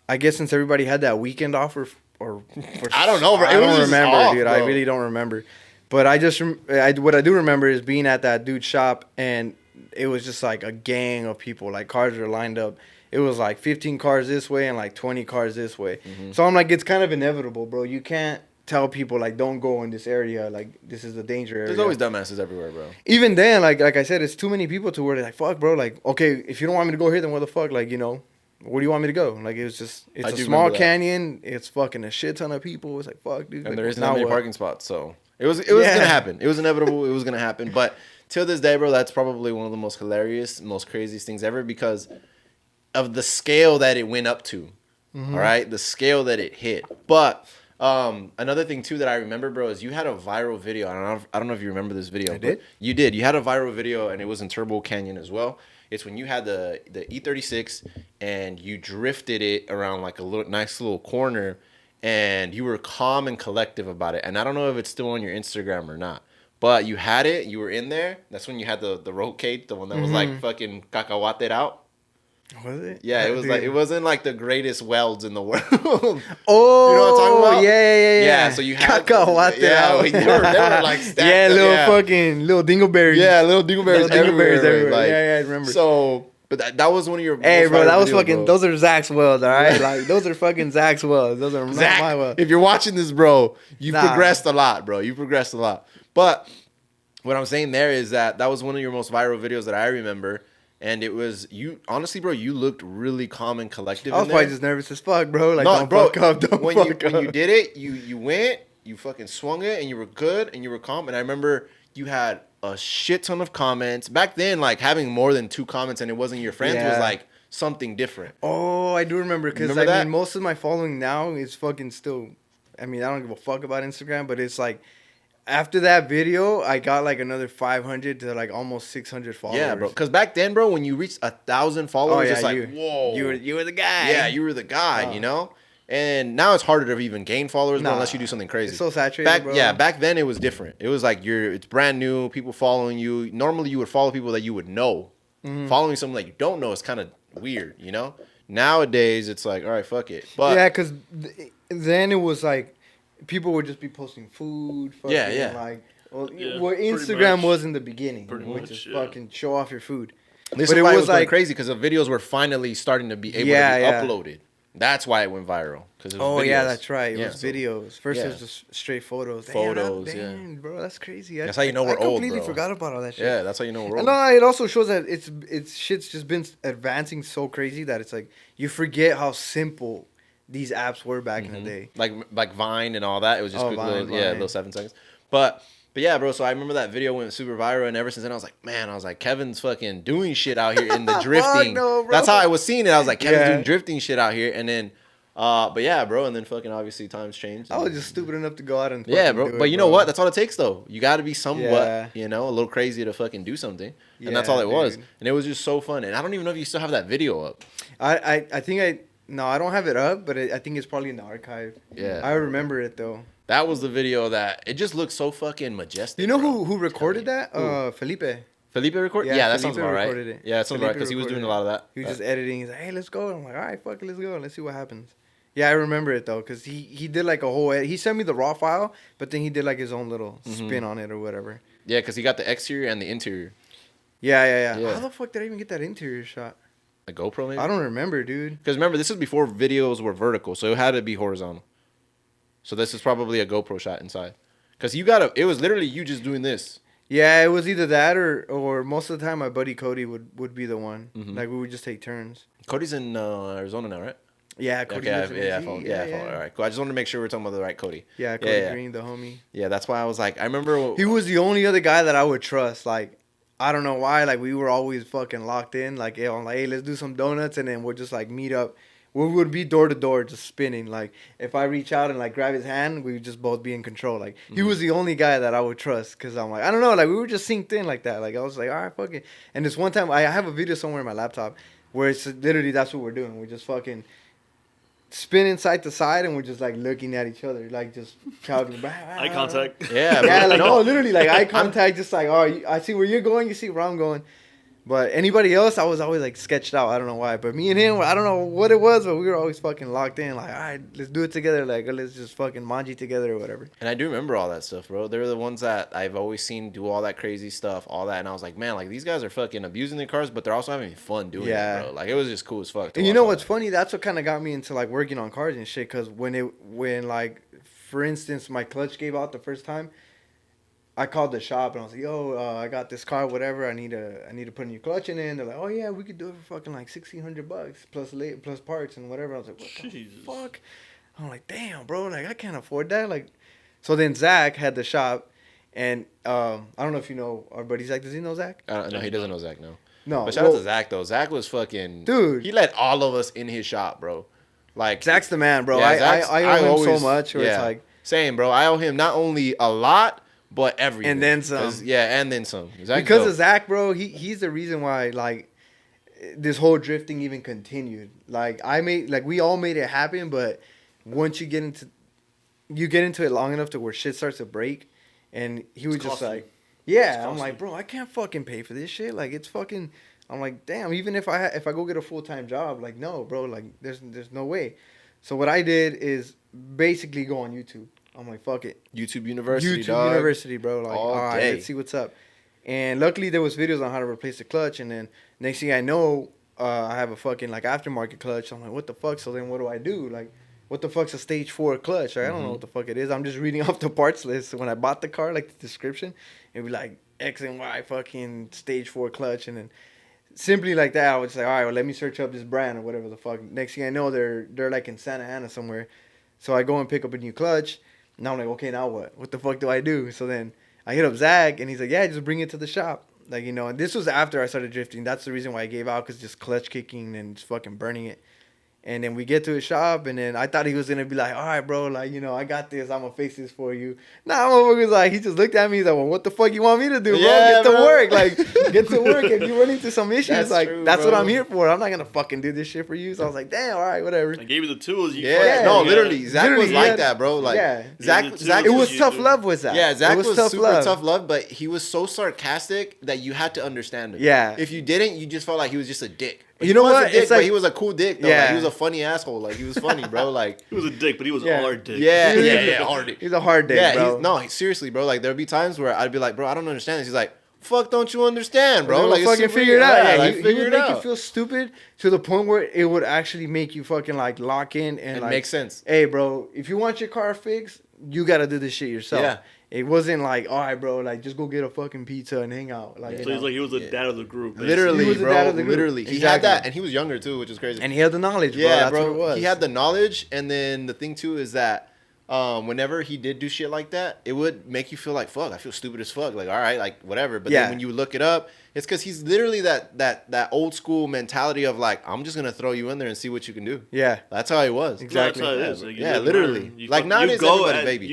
I guess since everybody had that weekend off or I don't know, bro. I don't remember, off, dude. bro. I really don't remember. But what I do remember is being at that dude's shop, and it was just like a gang of people. Like, cars were lined up. It was like 15 cars this way and like 20 cars this way. Mm-hmm. So I'm like, it's kind of inevitable, bro. You can't tell people like don't go in this area, like this is a danger area. There's always dumbasses everywhere, bro. Even then, like I said, it's too many people to where they're like, fuck, bro. Like, okay, if you don't want me to go here, then where the fuck, like, you know, where do you want me to go? Like, it's a I do small remember that. canyon. It's fucking a shit ton of people. It's like, fuck, dude. And like, there isn't now that many what? parking spots, so it was gonna Yeah. happen. It was inevitable. It was gonna happen. But till this day, bro, that's probably one of the most hilarious, most craziest things ever because of the scale that it went up to. Mm-hmm. All right, the scale that it hit. But another thing too that I remember, bro, is you had a viral video. I don't know if you remember this video. I did? You did. You had a viral video, and it was in Turbo Canyon as well. It's when you had the E36 and you drifted it around like a nice little corner, and you were calm and collective about it. And I don't know if it's still on your Instagram or not, but you had it. You were in there. That's when you had the road cage, the one that was like fucking cacahuated out. Was it? Yeah, it was Dude. like it wasn't like the greatest welds in the world. Oh, You know what I'm talking about? Yeah. Yeah, so you had Cacahuate yeah, out. they were like stacked yeah, up, little yeah. fucking little dingleberries. Yeah, little dingleberries Little dingleberries everywhere. everywhere. Like, Yeah, I remember. So, but that was one of your Hey, most bro, viral that was videos, fucking. bro. Those are Zach's wells, all right. Like those are fucking Zach's wells. Those are not Zach, my wells. if you're watching this, bro, you Nah. progressed a lot, bro. You progressed a lot. But what I'm saying there is that was one of your most viral videos that I remember. And it was you, honestly, bro. You looked really calm and collective. I was in probably there. just nervous as fuck, bro. Like, No, don't bro. fuck up, don't when fuck you up. when you did it, you went, you fucking swung it, and you were good, and you were calm. And I remember you had a shit ton of comments back then. Like having more than 2 comments, and it wasn't your friends was Yeah. like something different. Oh, I do remember because Remember I that? mean, most of my following now is fucking still. I mean, I don't give a fuck about Instagram, but it's like after that video, I got like another 500 to like almost 600 followers. Yeah, bro. Because back then, bro, when you reached 1,000 followers, it's like, whoa. you were the guy. Yeah, you were the guy, Oh. you know? And now it's harder to even gain followers, bro, Nah. unless you do something crazy. It's so saturated, back, bro. Yeah, back then it was different. It was like it's brand new, people following you. Normally you would follow people that you would know. Mm-hmm. Following someone that you don't know is kind of weird, you know? Nowadays it's like, all right, fuck it. But Yeah, because then it was like people would just be posting food. Fucking, Yeah. Like, well, Yeah, what pretty Instagram much. was in the beginning. Pretty Which much, is yeah. fucking show off your food. this but is it why it was was going like- crazy because the videos were finally starting to be able Yeah, to be yeah. uploaded. That's why it went viral. Oh yeah, that's right. It Yeah, was so- videos. First it yeah. was just straight photos. Photos, yeah. Damn, bro, that's crazy. That's how you know we're I old, completely bro. forgot about all that shit. Yeah, that's how you know we're And old. no, it also shows that it's shit's just been advancing so crazy that it's like you forget how simple these apps were back in the day. like Vine and all that. It was just Oh, quick Vine, little, yeah, Vine. little 7 seconds. But yeah, bro. So I remember that video went super viral, and ever since then I was like, man, I was like, Kevin's fucking doing shit out here in the drifting. no, bro. That's how I was seeing it. I was like, Kevin's Yeah. doing drifting shit out here, and then, but yeah, bro. And then fucking obviously times changed. I was just stupid enough to go out and yeah, fucking bro. do But it, you know bro. what? That's all it takes, though. You got to be somewhat, Yeah. you know, a little crazy to fucking do something, and that's Yeah, all it was. dude. And it was just so fun. And I don't even know if you still have that video up. I think I don't have it up, but I think it's probably in the archive. Yeah. I remember it though. That was the video that it just looked so fucking majestic. You know bro. who recorded that? Who? Felipe. Felipe recorded? Yeah, Yeah, that Felipe sounds about right. recorded it. Yeah, that sounds about right Felipe because he was doing a recorded lot of that. He was just editing. He's like, "Hey, let's go." And I'm like, "All right, fuck it, let's go. Let's see what happens." Yeah, I remember it though, cause he did like a whole. He sent me the raw file, but then he did like his own little spin on it or whatever. Yeah, because he got the exterior and the interior. Yeah. Yeah. How the fuck did I even get that interior shot? A GoPro maybe? I don't remember, dude. Because remember, this is before videos were vertical, so it had to be horizontal. So this is probably a GoPro shot inside. Because it was literally you just doing this. Yeah, it was either that or most of the time my buddy Cody would be the one. Mhm. Like we would just take turns. Cody's in Arizona now, right? Yeah, Cody. Okay, lives in I AZ. follow. Yeah, I follow. All right, cool. I just wanted to make sure we're talking about the right Cody. Yeah, Cody Yeah. Green, the homie. Yeah, that's why I was like, I remember. He was the only other guy that I would trust. Like, I don't know why. Like, we were always fucking locked in. Like, I'm like, hey, let's do some donuts, and then we'll just like meet up. We would be door to door, just spinning. Like, if I reach out and like grab his hand, we would just both be in control. Like, he was the only guy that I would trust, cause I'm like, I don't know. Like, we were just synced in like that. Like, I was like, all right, fuck it. And this one time, I have a video somewhere in my laptop where it's literally that's what we're doing. We're just fucking spinning side to side, and we're just like looking at each other, like just shouting. Eye contact. Yeah, Yeah, bro. like No. literally, like eye contact, just like, oh, I see where you're going, you see where I'm going. But anybody else, I was always like sketched out. I don't know why, but me and him, I don't know what it was, but we were always fucking locked in. Like, all right, let's do it together. Like, let's just fucking manji together or whatever. And I do remember all that stuff, bro. They're the ones that I've always seen do all that crazy stuff, all that. And I was like, man, like these guys are fucking abusing their cars, but they're also having fun doing Yeah. it, bro. Like it was just cool as fuck. to And you watch know all what's that. funny? That's what kind of got me into like working on cars and shit. Cause when like for instance, my clutch gave out the first time. I called the shop and I was like, "Yo, I got this car, whatever. I need to put a new clutch in it." And they're like, "Oh yeah, we could do it for fucking like $1,600 plus parts and whatever." I was like, "What Jesus. the fuck?" I'm like, "Damn, bro, like I can't afford that." Like, so then Zach had the shop, and I don't know if you know our buddy Zach. Does he know Zach? No, he doesn't know Zach. No. No. But shout out to Zach though. Zach was fucking Dude. He let all of us in his shop, bro. Like Zach's the man, bro. Yeah, I owe him so much. Where it's like, same, bro. I owe him not only a lot, but everything. And then some. Yeah, and then some. Zach's because dope. of Zach, bro, he's the reason why like this whole drifting even continued. Like we all made it happen, but once you get into it long enough to where shit starts to break, and he was It's just costly. like, yeah, It's I'm like, costly. bro, I can't fucking pay for this shit. Like it's fucking. I'm like, damn. Even if I go get a full-time job, like no, bro, like there's no way. So what I did is basically go on YouTube. I'm like, fuck it. YouTube University, YouTube dog. University, bro. Like, All all right, day. let's see what's up. And luckily, there was videos on how to replace the clutch. And then next thing I know, I have a fucking like aftermarket clutch. I'm like, what the fuck? So then what do I do? Like, what the fuck's a stage 4 clutch? Like, I don't know what the fuck it is. I'm just reading off the parts list. So when I bought the car, like the description, it'd be like X and Y fucking stage 4 clutch. And then simply like that, I would say, all right, well, let me search up this brand or whatever the fuck. Next thing I know, they're like in Santa Ana somewhere. So I go and pick up a new clutch. Now I'm like, okay, now what? What the fuck do I do? So then I hit up Zach, and he's like, yeah, just bring it to the shop. Like, you know, and this was after I started drifting. That's the reason why I gave out, because just clutch kicking and just fucking burning it. And then we get to his shop, and then I thought he was going to be like, all right, bro, like, you know, I got this. I'm going to fix this for you. Nah, motherfucker's like, he just looked at me. He's like, well, what the fuck you want me to do, bro? Yeah, Get to bro. work. Like, get to work. If you run into some issues, That's like, true, that's what bro. I'm here for. I'm not going to fucking do this shit for you. So I was like, damn, all right, whatever. I gave you the tools. You Yeah, Yeah, no, yeah. literally, Zach Literally, was like yeah. that, bro. Like, Yeah. Zach, Yeah, the Zach, It tools was you tough do. love with Zach. yeah, Zach It was tough super love. tough love, but he was so sarcastic that you had to understand it. Yeah. If you didn't, you just felt like he was just a dick. But You he know was what? A dick, It's but like- he was a cool dick. Though. Yeah. Like, he was a funny asshole. Like he was funny, bro. Like He was a dick, but he was Yeah. our dick. yeah, hard dick. He's a hard dick, Yeah, bro. seriously, bro. Like there'd be times where I'd be like, bro, I don't understand this. He's like, fuck, don't you understand, bro? Bro, Like like it's fucking super- figure it out. Yeah, like, he figure would it make you out. feel stupid to the point where it would actually make you fucking like lock in and It like makes sense. Hey, bro, if you want your car fixed, you gotta do this shit yourself. Yeah. It wasn't like, all right, bro, like just go get a fucking pizza and hang out. Like, Yeah. you So he's know? like he was the dad of the group. basically. Literally, He was the bro. dad of the group. Literally, he had Exactly. that, and he was younger too, which is crazy. and he had the knowledge, bro. Yeah, That's bro. what it was. He had the knowledge, and then the thing too is that whenever he did do shit like that, it would make you feel like fuck. I feel stupid as fuck. Like all right, like whatever. But Yeah. then when you look it up, it's because he's literally that old school mentality of like I'm just gonna throw you in there and see what you can do. Yeah. That's how he was. Exactly. No, that's how it Yeah, is. Like, you yeah, live and literally. learn. You Like, fuck- nowadays, you go everybody's as- baby.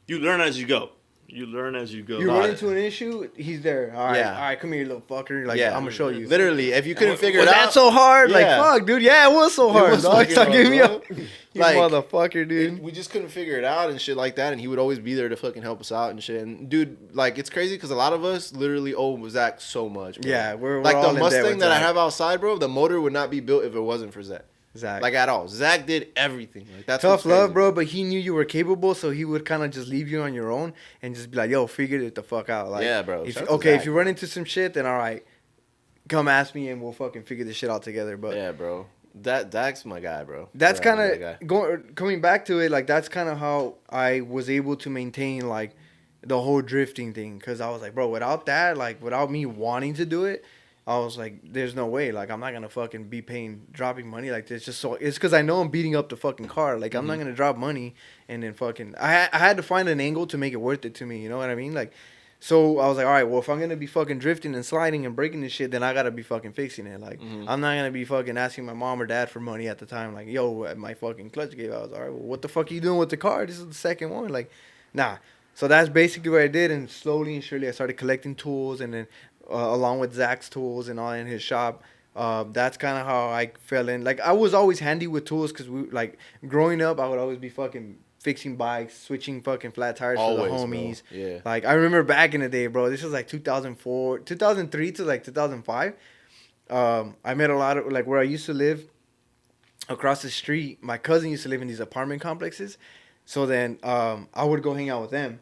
You learn as you go. You learn as you go. You No, run I- into an issue, he's there. All right, Yeah. all right, come here, you little fucker. Like, Yeah. I'm gonna show you. Literally, if you couldn't Was figure Was it that out, so hard? Yeah. Like, fuck, dude. Yeah, it was so hard. was dog. fucking Stop giving me hard, up. bro. You Like, motherfucker, dude. we just couldn't figure it out and shit like that, and he would always be there to fucking help us out and shit. And dude, like it's crazy because a lot of us literally owe Zach so much. Bro. Yeah, we're like all the in debt Mustang with that I Zach. have outside, bro. The motor would not be built if it wasn't for Zach. Zach. Like at all. Zach did everything. Like that's Tough what's crazy. love, bro, but he knew you were capable, so he would kind of just leave you on your own and just be like, yo, figure it the fuck out. Like, Yeah, bro. If, Shout out to okay, Zach, if you bro. run into some shit, then all right, come ask me and we'll fucking figure this shit out together. But Yeah, bro. That's my guy, bro. that's Yeah, kind that of guy. coming back to it. Like that's kind of how I was able to maintain like the whole drifting thing, because I was like, bro, without that, like without me wanting to do it, I was like, there's no way. Like I'm not gonna fucking be dropping money like this. Just so it's because I know I'm beating up the fucking car. Like I'm not gonna drop money and then fucking I had to find an angle to make it worth it to me. You know what I mean? Like. So I was like, all right, well, if I'm going to be fucking drifting and sliding and breaking this shit, then I got to be fucking fixing it. Like, I'm not going to be fucking asking my mom or dad for money at the time. Like, yo, my fucking clutch gave out. I was all right, well, what the fuck are you doing with the car? This is the second one. Like, nah. So that's basically what I did. And slowly and surely I started collecting tools. And then along with Zach's tools and all in his shop, that's kind of how I fell in. Like, I was always handy with tools because, like, growing up, I would always be fucking fixing bikes, switching fucking flat tires Always, for the bro. homies. Yeah. Like, I remember back in the day, bro, this was like 2003 to like 2005. I met a lot of, like, where I used to live across the street. My cousin used to live in these apartment complexes. So then I would go hang out with them.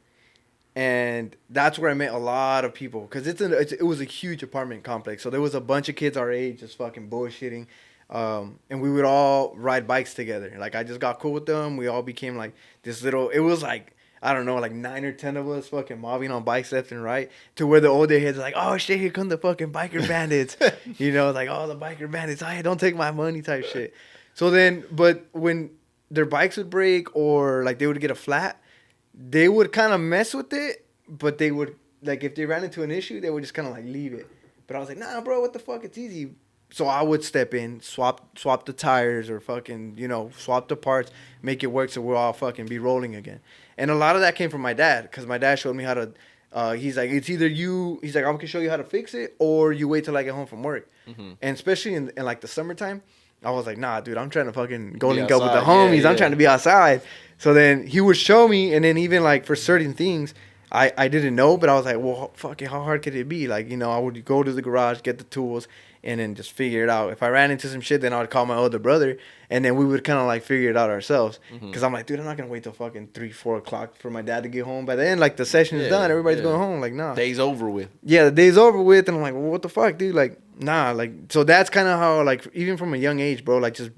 And that's where I met a lot of people. Because it was a huge apartment complex. So there was a bunch of kids our age just fucking bullshitting. And we would all ride bikes together. Like, I just got cool with them. We all became like this little. It was like, I don't know, like 9 or 10 of us fucking mobbing on bikes left and right, to where the older heads are like, oh shit, here come the fucking biker bandits. You know, like, oh, the biker bandits, hey, don't take my money type shit. So then, but when their bikes would break or like they would get a flat, they would kind of mess with it, but they would, like, if they ran into an issue, they would just kind of like leave it. But I was like, nah, bro, what the fuck? It's easy. So I would step in, swap the tires, or fucking, you know, swap the parts, make it work so we'll all fucking be rolling again. And a lot of that came from my dad, because my dad showed me how to, he's like, it's either you, he's like, I can show you how to fix it, or you wait till I get home from work. Mm-hmm. And especially in like the summertime, I was like, nah, dude, I'm trying to fucking go link up with the homies. Yeah. I'm trying to be outside. So then he would show me, and then even like for certain things, I didn't know, but I was like, well, fucking, how hard could it be? Like, you know, I would go to the garage, get the tools, and then just figure it out. If I ran into some shit, then I would call my older brother, and then we would kind of like figure it out ourselves. Because I'm like, dude, I'm not going to wait till fucking 3, 4 o'clock for my dad to get home. By then, like, the session is done. Everybody's going home. Like, nah. Day's over with. Yeah, the day's over with. And I'm like, well, what the fuck, dude? Like, nah. Like, so that's kind of how, like, even from a young age, bro, like, just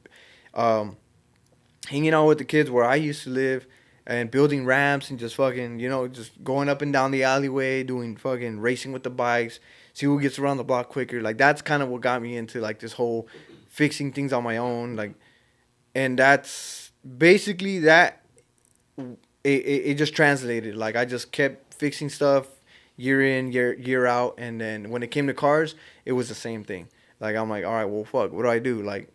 hanging out with the kids where I used to live, and building ramps and just fucking, you know, just going up and down the alleyway, doing fucking racing with the bikes, see who gets around the block quicker. Like, that's kind of what got me into, like, this whole fixing things on my own. Like, and that's basically that. It just translated. Like, I just kept fixing stuff year in, year out. And then when it came to cars, it was the same thing. Like, I'm like, all right, well, fuck, what do I do? Like,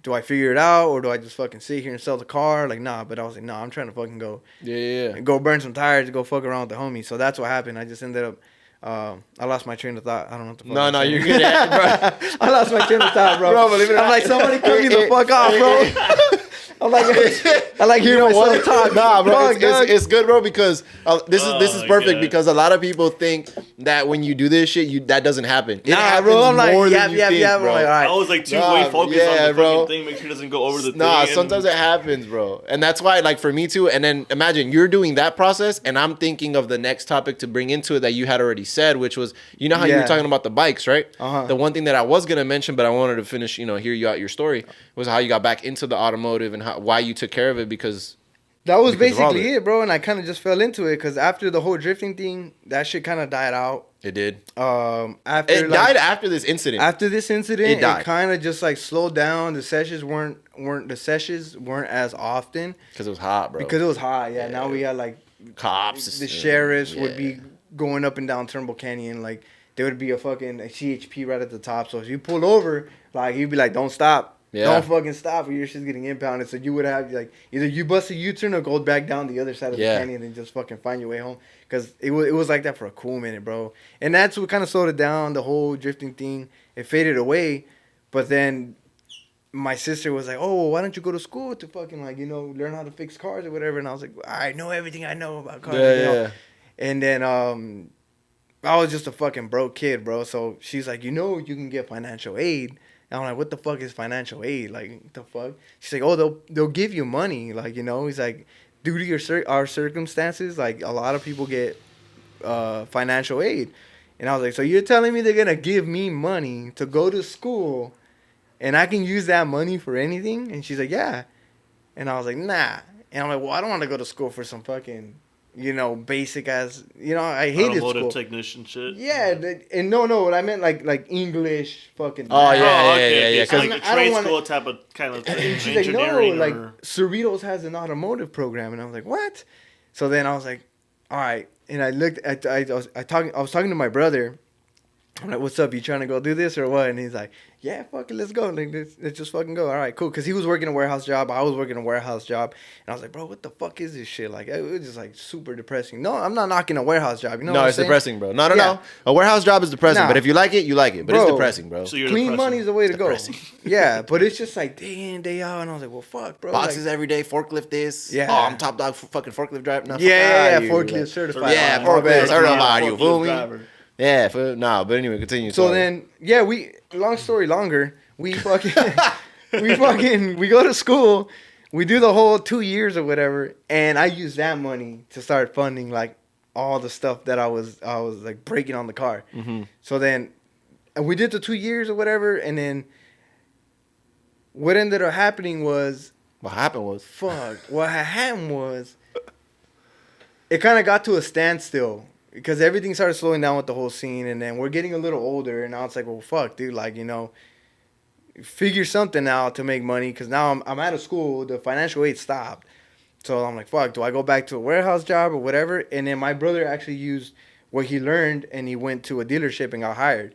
do I figure it out, or do I just fucking sit here and sell the car? Like, nah. But I was like, nah, I'm trying to fucking go. Yeah. Go burn some tires, go fuck around with the homies. So that's what happened. I just ended up, I lost my train of thought. I don't know what the fuck. No, you're good at it, bro. I lost my train of thought, bro. Believe it or I'm not. like, somebody cut me the fuck off, bro. I'm like, I like hearing myself talk. Nah, bro, Fuck, dog. it's good, bro, because this is perfect, God. because a lot of people think that when you do this shit, that doesn't happen. It Nah, happens bro, I'm like, more than yeah, you yeah, think, yeah, bro. bro. All right. I was like too Nah, way focused on yeah, the bro. fucking thing, make sure it doesn't go over the thing. Nah, and- sometimes it happens, bro. And that's why, like, for me too, and then imagine you're doing that process, and I'm thinking of the next topic to bring into it that you had already said, which was, you know how you were Yeah. talking about the bikes, right? Uh-huh. The one thing that I was going to mention, but I wanted to finish, you know, hear you out your story, was how you got back into the automotive and why you took care of it, because... That was Because of all basically that. it, bro. And I kind of just fell into it, because after the whole drifting thing, that shit kind of died out. It did. After It died after this incident. After this incident, It died. it kind of just like slowed down. The sessions weren't as often Because it was hot, bro. because it was hot. Yeah, now we had like cops. the sheriffs would Yeah. be going up and down Turnbull Canyon. Like, there would be a fucking CHP right at the top. So if you pull over, like, he'd be like, "Don't stop." Yeah. Don't fucking stop, or your shit's getting impounded. So you would have, like, either you bust a U-turn or go back down the other side of Yeah. the canyon and just fucking find your way home. Because it was like that for a cool minute, bro. And that's what kind of slowed it down, the whole drifting thing. It faded away. But then my sister was like, oh, well, why don't you go to school to fucking, like, you know, learn how to fix cars or whatever. And I was like, I know everything I know about cars. Yeah, you know? yeah. And then I was just a fucking broke kid, bro. So she's like, you know, you can get financial aid. And I'm like, what the fuck is financial aid? Like, what the fuck? She's like, oh, they'll give you money. Like, you know, he's like, due to our circumstances, like, a lot of people get financial aid. And I was like, so you're telling me they're going to give me money to go to school and I can use that money for anything? And she's like, yeah. And I was like, nah. And I'm like, well, I don't want to go to school for some fucking, you know, basic ass, you know, I hated automotive school. technician shit. Yeah, and no, what I meant like English, fucking. Oh, math. yeah, okay. yeah, So 'cause like a I don't trade wanna- school type of kind of thing. And she's like, no, engineering like or... Cerritos has an automotive program, and I was like, what? So then I was like, all right, and I looked at I was talking to my brother. I'm like, what's up? You trying to go do this or what? And he's like, yeah, fuck it, let's go. Like, let's just fucking go. All right, cool. Because he was working a warehouse job. I was working a warehouse job. And I was like, bro, what the fuck is this shit? Like, it was just, like, super depressing. No, I'm not knocking a warehouse job. You know No, what I'm it's saying? depressing, bro. No. Yeah. A warehouse job is depressing, Nah. but if you like it, you like it. But Bro. it's depressing, bro. So you're Clean depressing. money is the way to Depressing. go. Yeah, but it's just like day in, day out. And I was like, well, fuck, bro. Boxes like, every day, forklift this. Yeah. Oh, I'm top dog for fucking forklift driver. No, yeah, fuck outta forklift here. certified. Yeah, My forklift bad. certified. You fool me? Driver. Yeah, but anyway, continue. So sorry. then, yeah, long story longer, we go to school, we do the whole 2 years or whatever, and I use that money to start funding like all the stuff that I was like breaking on the car. Mm-hmm. So then, and we did the 2 years or whatever, and then what ended up happening was, What happened was, what had happened was, it kind of got to a standstill because everything started slowing down with the whole scene, and then we're getting a little older, and now it's like, well, fuck, dude, like, you know, figure something out to make money because now I'm out of school, the financial aid stopped, so I'm like, fuck, do I go back to a warehouse job or whatever? And then my brother actually used what he learned, and he went to a dealership and got hired.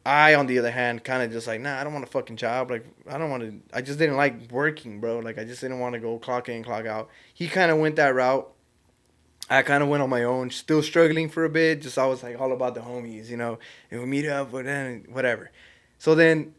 I, on the other hand, kind of just like, nah, I don't want a fucking job. Like, I don't want to. I just didn't like working, bro. Like, I just didn't want to go clock in, clock out. He kind of went that route. I kind of went on my own, still struggling for a bit. Just I was like all about the homies, you know, and we meet up, whatever. So then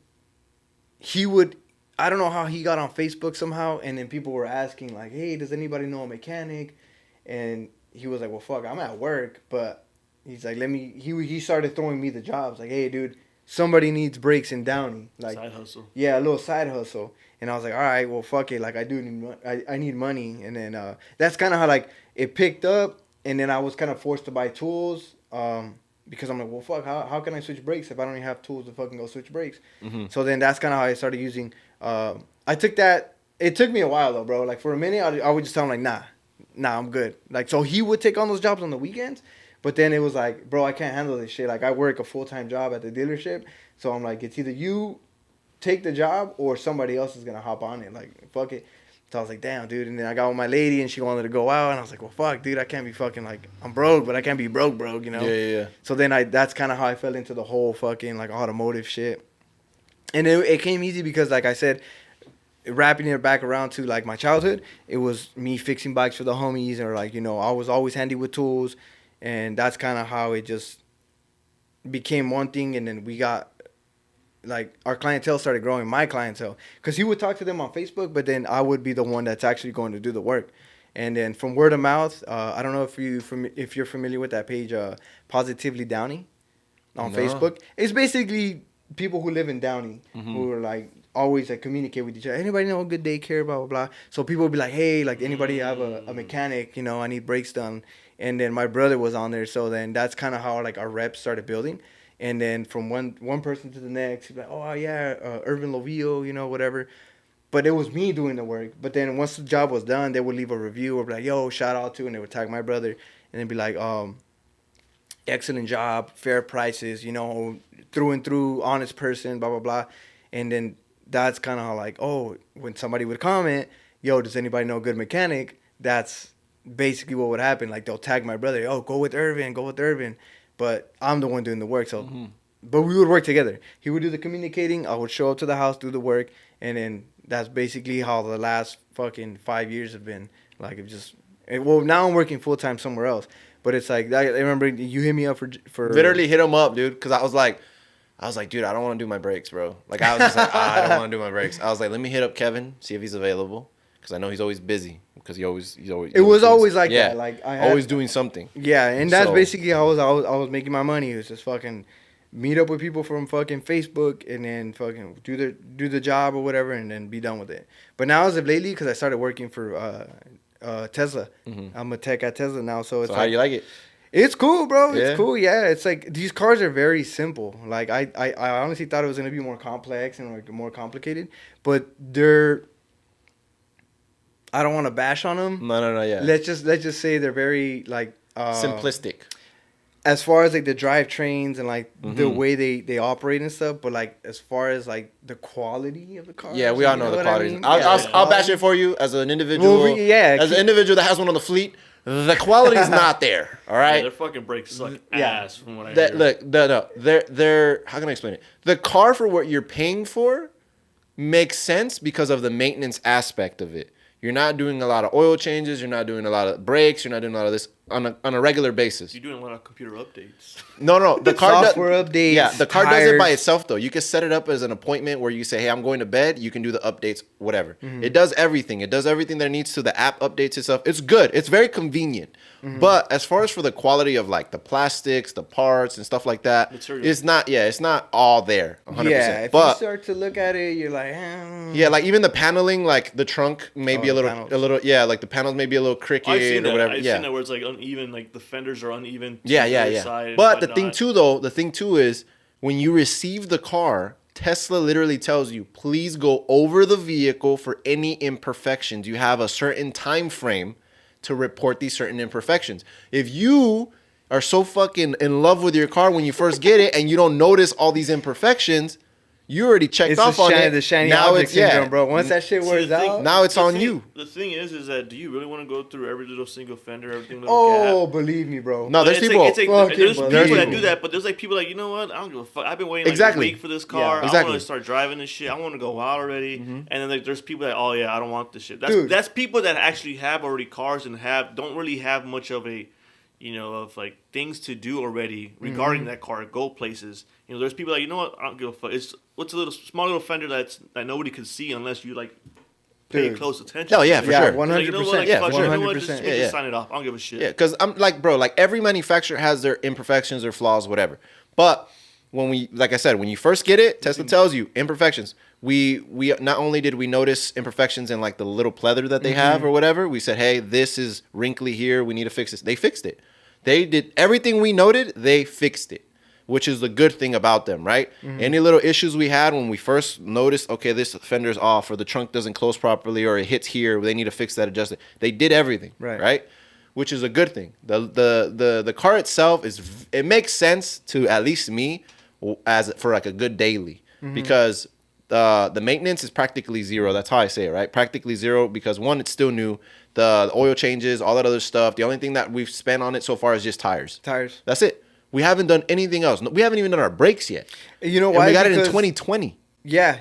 he would, I don't know how he got on Facebook somehow, and then people were asking like, hey, does anybody know a mechanic? And he was like, well, fuck, I'm at work, but he's like, he started throwing me the jobs. Like, hey, dude, somebody needs brakes in Downey. Like, Side hustle. yeah, a little side hustle. And I was like, all right, well, fuck it. Like, I do need, I need money. And then that's kind of how, like, it picked up. And then I was kind of forced to buy tools because I'm like, well, fuck, how can I switch brakes if I don't even have tools to fucking go switch brakes? Mm-hmm. So then that's kind of how I started using. I took that. It took me a while, though, bro. Like, for a minute, I would just tell him, like, nah, I'm good. Like, so he would take on those jobs on the weekends. But then it was like, bro, I can't handle this shit. Like, I work a full-time job at the dealership. So I'm like, it's either you take the job or somebody else is going to hop on it. Like, fuck it. So I was like, damn, dude. And then I got with my lady and she wanted to go out. And I was like, well, fuck, dude, I can't be fucking like, I'm broke, but I can't be broke, you know? Yeah. So then that's kind of how I fell into the whole fucking like automotive shit. And it came easy because, like I said, wrapping it back around to like my childhood, it was me fixing bikes for the homies, or like, you know, I was always handy with tools. And that's kind of how it just became one thing. And then we got, like, our clientele started growing, my clientele. Because he would talk to them on Facebook, but then I would be the one that's actually going to do the work. And then from word of mouth, I don't know if you're familiar with that page, Positively Downey on Facebook. It's basically people who live in Downey who are, like, always, like, communicate with each other. Anybody know a good daycare, blah, blah, blah. So people would be like, hey, like, anybody have a mechanic, you know, I need brakes done. And then my brother was on there, so then that's kind of how, like, our reps started building. And then from one person to the next, he'd be like, oh, yeah, Irvin Lovillo, you know, whatever. But it was me doing the work. But then once the job was done, they would leave a review or be like, yo, shout out to, and they would tag my brother. And they'd be like, excellent job, fair prices, you know, through and through, honest person, blah, blah, blah. And then that's kind of how, like, oh, when somebody would comment, yo, does anybody know a good mechanic? That's basically what would happen. Like, they'll tag my brother, oh, go with Irvin. But I'm the one doing the work. So, but we would work together. He would do the communicating. I would show up to the house, do the work. And then that's basically how the last fucking 5 years have been. Like, well, now I'm working full time somewhere else. But it's like, I remember you hit me up for Literally hit him up, dude. Because I was like, dude, I don't want to do my brakes, bro. Like, I was just like, I don't want to do my brakes. I was like, let me hit up Kevin, see if he's available. Because I know he's always busy. Because he's always. It was always like that. Like, I had, always doing something. Yeah, and that's basically how I was making my money. It was just fucking meet up with people from fucking Facebook and then fucking do the job or whatever and then be done with it. But now as of lately, because I started working for Tesla, I'm a tech at Tesla now. So it's how you like it? It's cool, bro. Yeah. It's cool. Yeah, it's like these cars are very simple. Like I honestly thought it was gonna be more complex and like more complicated, but they're. I don't want to bash on them. No, yeah. Let's just say they're very like simplistic. As far as like the drivetrains and like the way they operate and stuff, but like as far as like the quality of the car. Yeah, we all know the quality. I mean? I'll bash it for you as an individual. Well, as an individual that has one on the fleet, the quality is not there. All right. Yeah, their fucking brakes suck ass from what I hear. Look, they're how can I explain it? The car for what you're paying for makes sense because of the maintenance aspect of it. You're not doing a lot of oil changes. You're not doing a lot of brakes. You're not doing a lot of this on a regular basis. You're doing a lot of computer updates. No. The car software updates. Yeah, the car does it by tires. itself though. You can set it up as an appointment where you say, "Hey, I'm going to bed." You can do the updates, whatever. It does everything. It does everything that it needs to. The app updates itself. It's good. It's very convenient. But as far as for the quality of like the plastics, the parts, and stuff like that, Material. it's not. Yeah, it's not all there. 100%. Yeah, if but you start to look at it, you're like, yeah, like even the paneling, like the trunk may be the panels. yeah, like the panels may be a little crooked I've seen or that. whatever. I've yeah. seen that where it's like uneven, like the fenders are uneven. Yeah. Side and But the whatnot. thing too is when you receive the car, Tesla literally tells you, please go over the vehicle for any imperfections. You have a certain time frame to report these certain imperfections. If you are so fucking in love with your car when you first get it and you don't notice all these imperfections, you already checked It's off on it. the shiny now object it's syndrome, bro. Once that shit See, wears the thing- out. Now it's the on thing- you. The thing is that do you really want to go through every little single fender, everything little Oh, gap? believe me, bro. No, there's It's people. Like, Fucking there's believe people that me. do that, but there's like people like, you know what? I don't give a fuck. I've been waiting like Exactly. a week for this car. Yeah, I exactly. want to start driving this shit. I want to go out already. And then like, there's people that, oh yeah, I don't want this shit. Dude. That's people that actually have already cars and don't really have much of a, of like things to do already regarding that car. Go places. There's people like, you know what? I don't give a fuck. What's a small little fender that nobody can see unless you like pay Dude. close attention. Oh, yeah, for Yeah, sure. 100%. Like, you know what? Like, Yeah, fuck for it. sure. You know what? Just 100%. just Yeah. sign it off. I don't give a shit. Yeah, because I'm like, bro, like every manufacturer has their imperfections, their flaws, whatever. But like I said, when you first get it, Tesla tells you imperfections. We not only did we notice imperfections in like the little pleather that they have or whatever, we said, hey, this is wrinkly here. We need to fix this. They fixed it. They did everything we noted. They fixed it, which is the good thing about them, right? Any little issues we had when we first noticed, okay, this fender's off or the trunk doesn't close properly or it hits here, they need to fix that, adjust it. They did everything, right? Which is a good thing. The car itself it makes sense to at least me as for like a good daily because the maintenance is practically zero. That's how I say it, right? Practically zero because one, it's still new. The oil changes, all that other stuff. The only thing that we've spent on it so far is just tires. Tires. That's it. We haven't done anything else. We haven't even done our brakes yet. You know And why? we got it in Because- 2020. Yeah,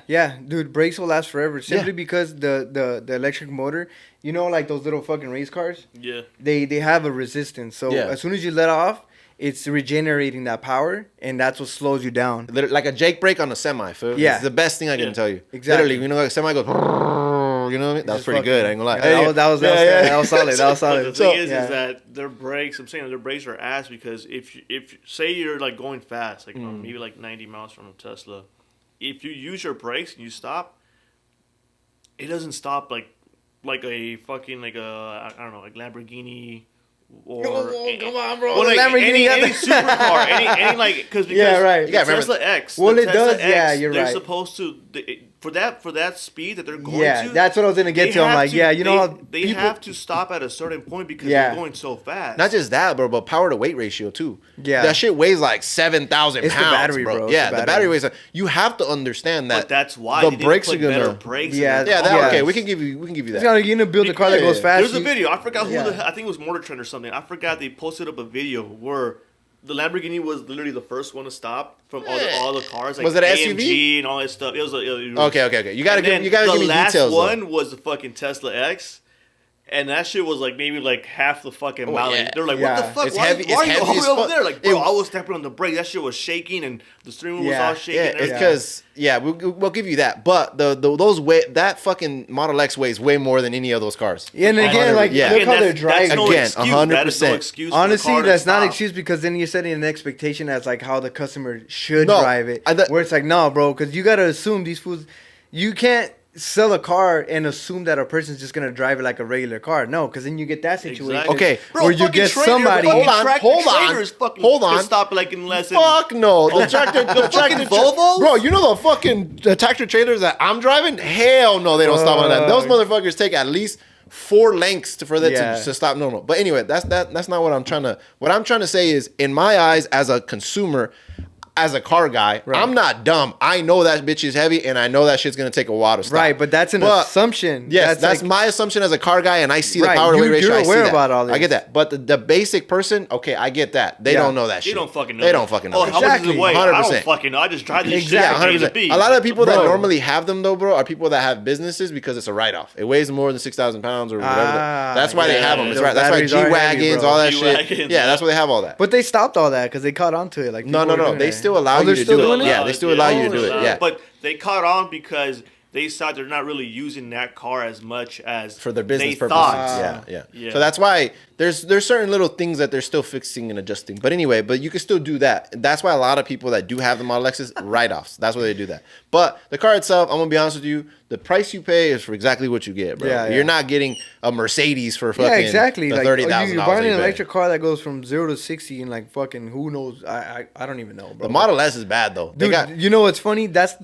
dude. Brakes will last forever simply Yeah. because the electric motor. Like those little fucking race cars. Yeah. They have a resistance. So Yeah. as soon as you let off, it's regenerating that power, and that's what slows you down. Like a Jake brake on a semi, fool. Yeah. It's the best thing I can Yeah. tell you. Exactly. Literally, like a semi goes, you know what I mean? That was Just pretty fucking- good. I ain't gonna lie. Yeah, that was solid. That was But the solid. thing is yeah. that their brakes. I'm saying their brakes are ass because if say you're like going fast, like maybe like 90 miles from a Tesla, if you use your brakes and you stop, it doesn't stop like a fucking like a I don't know like Lamborghini or come on, bro. well, The like Lamborghini any got the- supercar, any like because Yeah, right. the You gotta remember- Tesla X. Well, the it Tesla does, yeah, X, you're they're right. supposed to for that speed that they're going Yeah, to. that's what I was gonna get they to. I'm have like, yeah, you know how they people- have to stop at a certain point because Yeah. they're going so fast. Not just that, bro, but power to weight ratio too. Yeah. That shit weighs like 7,000 It's the pounds, battery, bro. bro. It's Yeah, the the battery. battery weighs. You have to understand that. but that's why the they need to brakes put are gonna. better brakes. Yeah, in Yeah, their that Yeah. okay. We can give you that. you're gonna build a car that goes Yeah. fast. There's a you- video. I forgot who Yeah. I think it was Motor Trend or something. I forgot they posted up a video where the Lamborghini was literally the first one to stop from all the cars. Like Was it an AMG SUV? and all that stuff. It was Okay. You gotta and then give me the last details. though. one was the fucking Tesla X. And that shit was like maybe like half the fucking mileage. yeah. They're like, Yeah. what the fuck? It's Why, heavy- why are it's you all heavy the way as over fuck. there? Like, bro, It- I was stepping on the brake. That shit was shaking and the steering wheel was Yeah. all shaking. Yeah, and it's everything. because we'll give you that, but that fucking Model X weighs way more than any of those cars. And again, like Yeah. look how they're That's driving. no Again, excuse. 100%. That is no excuse for the Honestly, car to that's not an stop. excuse because then you're setting an expectation as like how the customer should No, drive it. I- where it's like, no, bro, because you gotta assume these fools. You can't sell a car and assume that a person's just gonna drive it like a regular car. No, because then you get that situation. Exactly. Okay, Bro, where you fucking get trailer, somebody. fucking Hold on, tractor hold on, trailers fucking hold can on. stop like in less than. Fuck no, the tractor, fucking Volvos? bro. You know the tractor trailers that I'm driving? Hell no, they don't stop on that. Those motherfuckers take at least 4 lengths for that Yeah. to stop normal. But anyway, that's not what I'm trying to. What I'm trying to say is, in my eyes, as a consumer, as a car guy, Right. I'm not dumb. I know that bitch is heavy, and I know that shit's gonna take a while to stop. Right, but that's an assumption. Yes, that's like- my assumption as a car guy, and I see the Right, power to weight ratio. you're I see aware that. about all I get this. that, but the basic person, okay, I get that. They Yeah. don't know that They shit. don't fucking know. They don't fucking know. Oh, that how shit. much does it weigh? I 100%. don't fucking know. I just drive this Yeah, shit from A to 100%. B. A lot of people that Bro. normally have them though, bro, are people that have businesses because it's a write-off. It weighs more than 6,000 pounds or whatever. Ah, That's why they yeah. have them. It's Those right. That's why batteries are heavy, G-wagons, bro. all that G-wagons, shit. Yeah, yeah. that's why they have all that. But they stopped all that because they caught on to it. Like No. people were doing They it. still allow Oh, you they're to still do doing it. it? Yeah, they still allow you to do it. Yeah. But they caught on because they saw they're not really using that car as much as for their business they purposes. thought. Yeah. So that's why there's certain little things that they're still fixing and adjusting. But anyway, you can still do that. That's why a lot of people that do have the Model X's write-offs. That's why they do that. But the car itself, I'm gonna be honest with you, the price you pay is for exactly what you get, bro. Yeah, yeah. You're not getting a Mercedes for fucking exactly. the Like, $30,000. you're buying an electric car that goes from 0 to 60 in like fucking who knows? I don't even know, bro. The Model S is bad though. They Dude, got you know what's funny? That's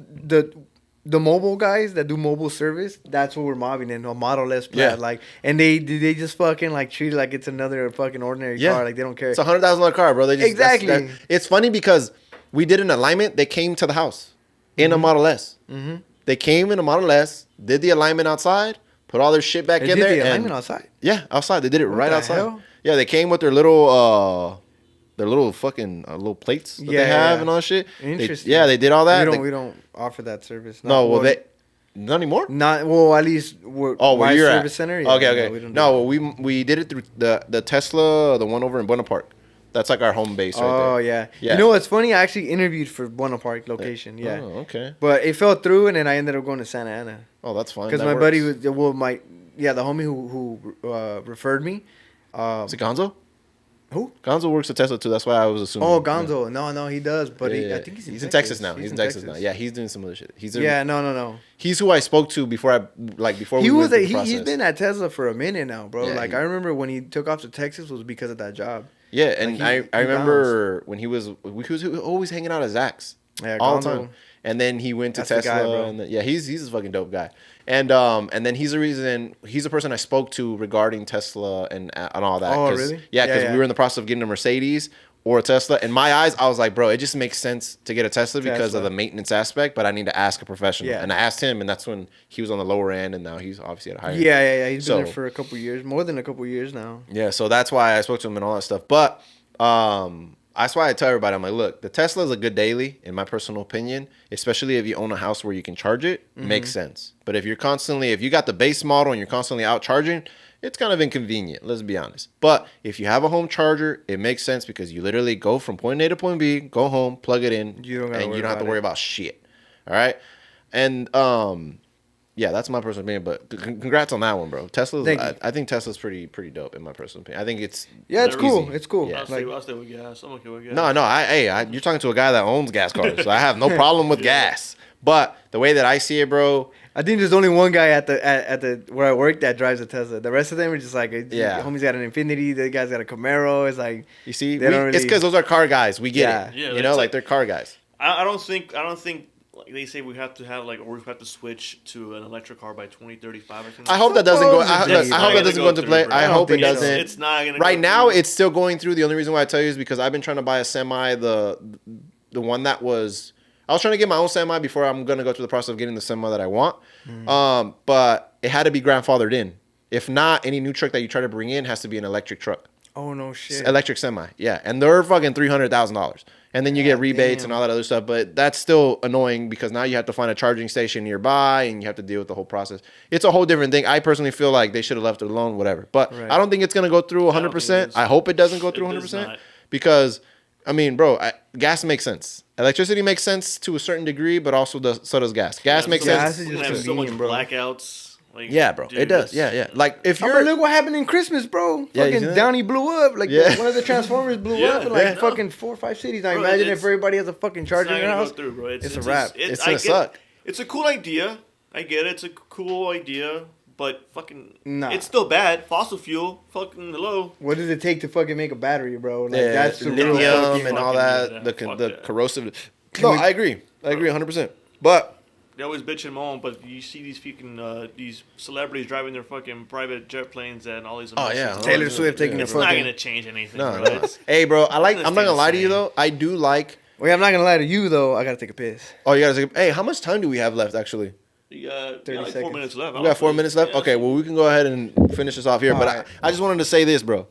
the mobile guys that do mobile service. That's what we're mobbing in a Model S Plaid. Yeah. Like, and they just fucking like treat it like it's another fucking ordinary car. Like they don't care. It's a $100,000 car, bro. They just, Exactly. It's funny because we did an alignment. They came to the house in a Model S. Mm-hmm. They came in a Model S, did the alignment outside, put all their shit back They in did there. the and- alignment outside. Yeah, outside. They did it right the outside. hell? Yeah, they came with their little fucking little plates that they Yeah, have yeah. and all that shit. Interesting. They did all that. We don't offer that service. No, well, not anymore. not well. At least we're Oh, where my you're service at? center. Okay. we don't do No, that. we did it through the Tesla, the one over in Buena Park. That's like our home base right there. Oh yeah. Yeah. You know what's funny? I actually interviewed for Buena Park location. Yeah. Oh, okay. But it fell through, and then I ended up going to Santa Ana Oh, that's fine. because That my works. buddy was the homie who referred me. Is it Gonzo? Who? Gonzo works at Tesla too. That's why I was assuming. Oh, Gonzo. No, he does. But Yeah, yeah, I yeah. think he's in Texas now. He's He's in Texas now. Yeah, he's doing some other shit. No. He's who I spoke to before He we was went through the he's process. been at Tesla for a minute now, bro. Yeah, Like I remember when he took off to Texas was because of that job. Yeah, and Like, I he remember when he was always hanging out at Zach's Yeah, all the Gonzo. time. And then he went to That's the Tesla. guy, bro. And he's a fucking dope guy. And then he's the person I spoke to regarding Tesla and all that. Oh, 'Cause- really? Yeah, because Yeah. we were in the process of getting a Mercedes or a Tesla. In my eyes, I was like, bro, it just makes sense to get a Tesla because Tesla. of the maintenance aspect, but I need to ask a professional. Yeah. And I asked him, and that's when he was on the lower end, and now he's obviously at a higher. Yeah. He's been there So- for a couple years, more than a couple years now. Yeah, so that's why I spoke to him and all that stuff. But that's why I tell everybody, I'm like, look, the Tesla is a good daily, in my personal opinion, especially if you own a house where you can charge it, makes sense. But if you got the base model and you're constantly out charging, it's kind of inconvenient, let's be honest. But if you have a home charger, it makes sense because you literally go from point A to point B, go home, plug it in, You don't gotta and worry you don't have to about worry it. about shit. All right? And yeah, that's my personal opinion, but congrats on that one, bro. Tesla's, Thank you. I think Tesla's pretty dope in my personal opinion. I think it's Yeah, it's Never cool. easy. It's cool. Yeah. I'll stay with gas. I'm okay with gas. No, you're talking to a guy that owns gas cars, so I have no problem with gas. But the way that I see it, bro, I think there's only one guy at the where I work that drives a Tesla. The rest of them are just like, Yeah. homie's got an Infinity. The guy's got a Camaro. It's like, you see, They don't it's really- because those are car guys. We get Yeah. it. Yeah, you that's know, like like- they're car guys. I don't think like they say we have to have or we have to switch to an electric car by 2035 or something. I hope that doesn't go. Supposedly. I hope that doesn't go into play. I hope it think so. doesn't. It's not gonna. Right go now, through. it's still going through. The only reason why I tell you is because I've been trying to buy a semi. The one that was. I was trying to get my own semi before I'm gonna go through the process of getting the semi that I want. But it had to be grandfathered in. If not, any new truck that you try to bring in has to be an electric truck. oh no shit. Electric semi, yeah, and they're fucking $300,000, and then you get rebates and all that other stuff. But that's still annoying because now you have to find a charging station nearby, and you have to deal with the whole process. It's a whole different thing. I personally feel like they should have left it alone, whatever. But Right. I don't think it's gonna go through 100%. is. I hope it doesn't go It through does 100% not. because, I mean, bro, gas makes sense. Electricity makes sense to a certain degree, but also so does gas. Gas makes gas sense. is We're just gonna have so much convenient, bro. blackouts. Like, Yeah, bro, dude, it does. it's- Yeah. Like if Oh, you're but look what happened in Christmas, bro. Yeah, you Fucking see that? Downey blew up. Like Yeah. one of the Transformers blew Yeah, up in like yeah. fucking 4 or 5 cities. Now Bro, imagine it's- if everybody has a fucking It's charger not in their gonna go house. through, bro. It's a wrap. It's I gonna get- suck. It's a cool idea. I get it. It's a cool idea, but fucking, Nah. it's still bad. Fossil fuel, fucking hello. What does it take to fucking make a battery, bro? Like yeah, that's the real lithium fucking- and all fucking that, yeah, the fuck the that. corrosive. No, I agree 100%. But They always bitch and moan, but you see these fucking these celebrities driving their fucking private jet planes and all these. Oh, amazing yeah. stuff. Taylor Swift taking It's the not fucking. gonna change anything. no, bro. no. It's- Hey, bro, I'm not It's gonna lie to you insane. though. I do like. Wait, I'm not gonna lie to you though. I gotta take a piss. Oh, you gotta say, hey, how much time do we have left? Actually, You got 30 like 4 seconds. minutes left. we got 4 minutes left. Yeah. Okay, well we can go ahead and finish this off here. But Alright. I just wanted to say this, bro.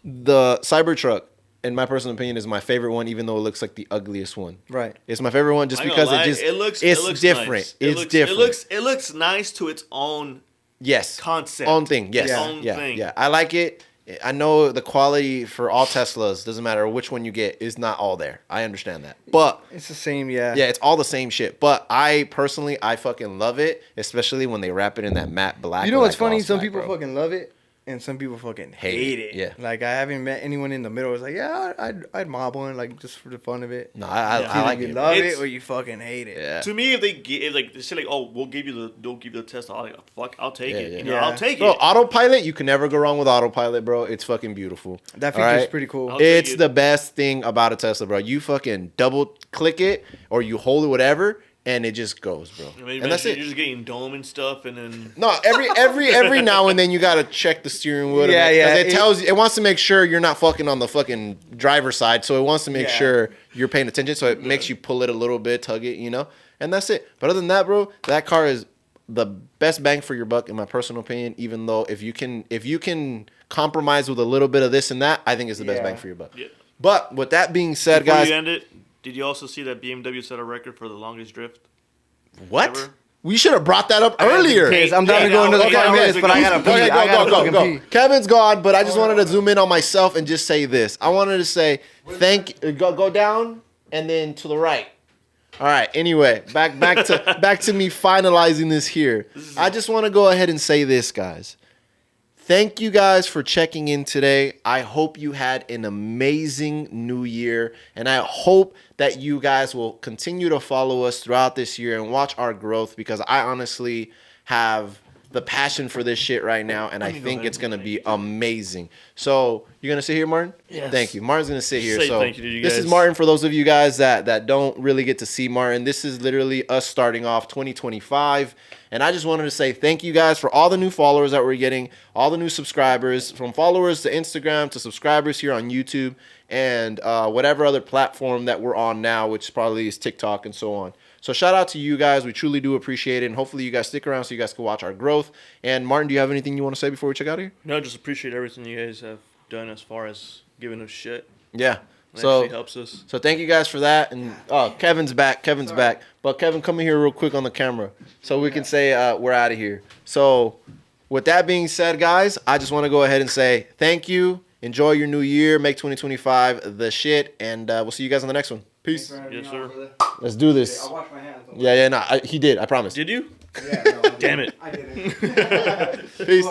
The Cybertruck, in my personal opinion, is my favorite one, even though it looks like the ugliest one. Right. It's my favorite one just I ain't because gonna lie, it looks different. Nice. It's different. It looks nice to its own Yes. concept. Own thing. Yes. Yeah. Own Yeah. thing. Yeah. I like it. I know the quality for all Teslas, doesn't matter which one you get, is not all there. I understand that. But It's the same, yeah. yeah, it's all the same shit. But I personally, I fucking love it, especially when they wrap it in that matte black. You know what's like funny? gloss Some black, people bro. fucking love it, and some people fucking hate it. Yeah. Like I haven't met anyone in the middle. It's like, yeah, I'd mob one, like just for the fun of it. No, I Either like you it. love It's- it or you fucking hate it. Yeah. To me, if they give, like, they say like, oh, we'll give you the Tesla. I'm like, fuck, I'll take Yeah, it. yeah. You know, Yeah. I'll take Bro, it. autopilot, you can never go wrong with autopilot, bro. It's fucking beautiful. That All feature's right? pretty cool. I'll take It's it. the best thing about a Tesla, bro. You fucking double click it or you hold it, whatever, and it just goes, bro. I mean, And that's you're it. just getting dome and stuff, and then No, every now and then you gotta check the steering wheel. Yeah, yeah, It tells you, it wants to make sure you're not fucking on the fucking driver's side, so it wants to make Yeah. sure you're paying attention. So it makes you pull it a little bit, tug it, you know, and that's it. But other than that, bro, that car is the best bang for your buck in my personal opinion. Even though if you can compromise with a little bit of this and that, I think it's the best Yeah. bang for your buck. yeah. But with that being said, Before guys, you end it, did you also see that BMW set a record for the longest drift? what? ever? We should have brought that up earlier. I'm down to go another okay, 5 okay, minutes, but I gotta pee. Okay, I gotta go, fucking go. pee. Kevin's gone, but I just wanted to zoom in on myself and just say this. I wanted to say go down and then to the right. All right. Anyway, back to me finalizing this here. I just want to go ahead and say this, guys. Thank you guys for checking in today. I hope you had an amazing new year, and I hope that you guys will continue to follow us throughout this year and watch our growth, because I honestly have the passion for this shit right now, and I think it's gonna be amazing. So you're gonna sit here, Martin? Yes. Thank you. Martin's gonna sit here. Say So thank you to you this is guys. Martin. For those of you guys that don't really get to see Martin, this is literally us starting off 2025. And I just wanted to say thank you guys for all the new followers that we're getting, all the new subscribers, from followers to Instagram to subscribers here on YouTube and whatever other platform that we're on now, which probably is TikTok and so on. So shout out to you guys. We truly do appreciate it. And hopefully you guys stick around so you guys can watch our growth. And Martin, do you have anything you want to say before we check out of here? No, just appreciate everything you guys have done as far as giving us shit. Yeah. It So actually helps us. So thank you guys for that. And Kevin's back. Kevin's back. But Kevin, come in here real quick on the camera so we can say we're out of here. So with that being said, guys, I just want to go ahead and say thank you. Enjoy your new year. Make 2025 the shit. And we'll see you guys on the next one. Peace. Yes, sir. Let's do this. I'll wash my hands. Yeah, no, he did. I promise. Did you? Yeah, no, Damn it. I didn't. Peace.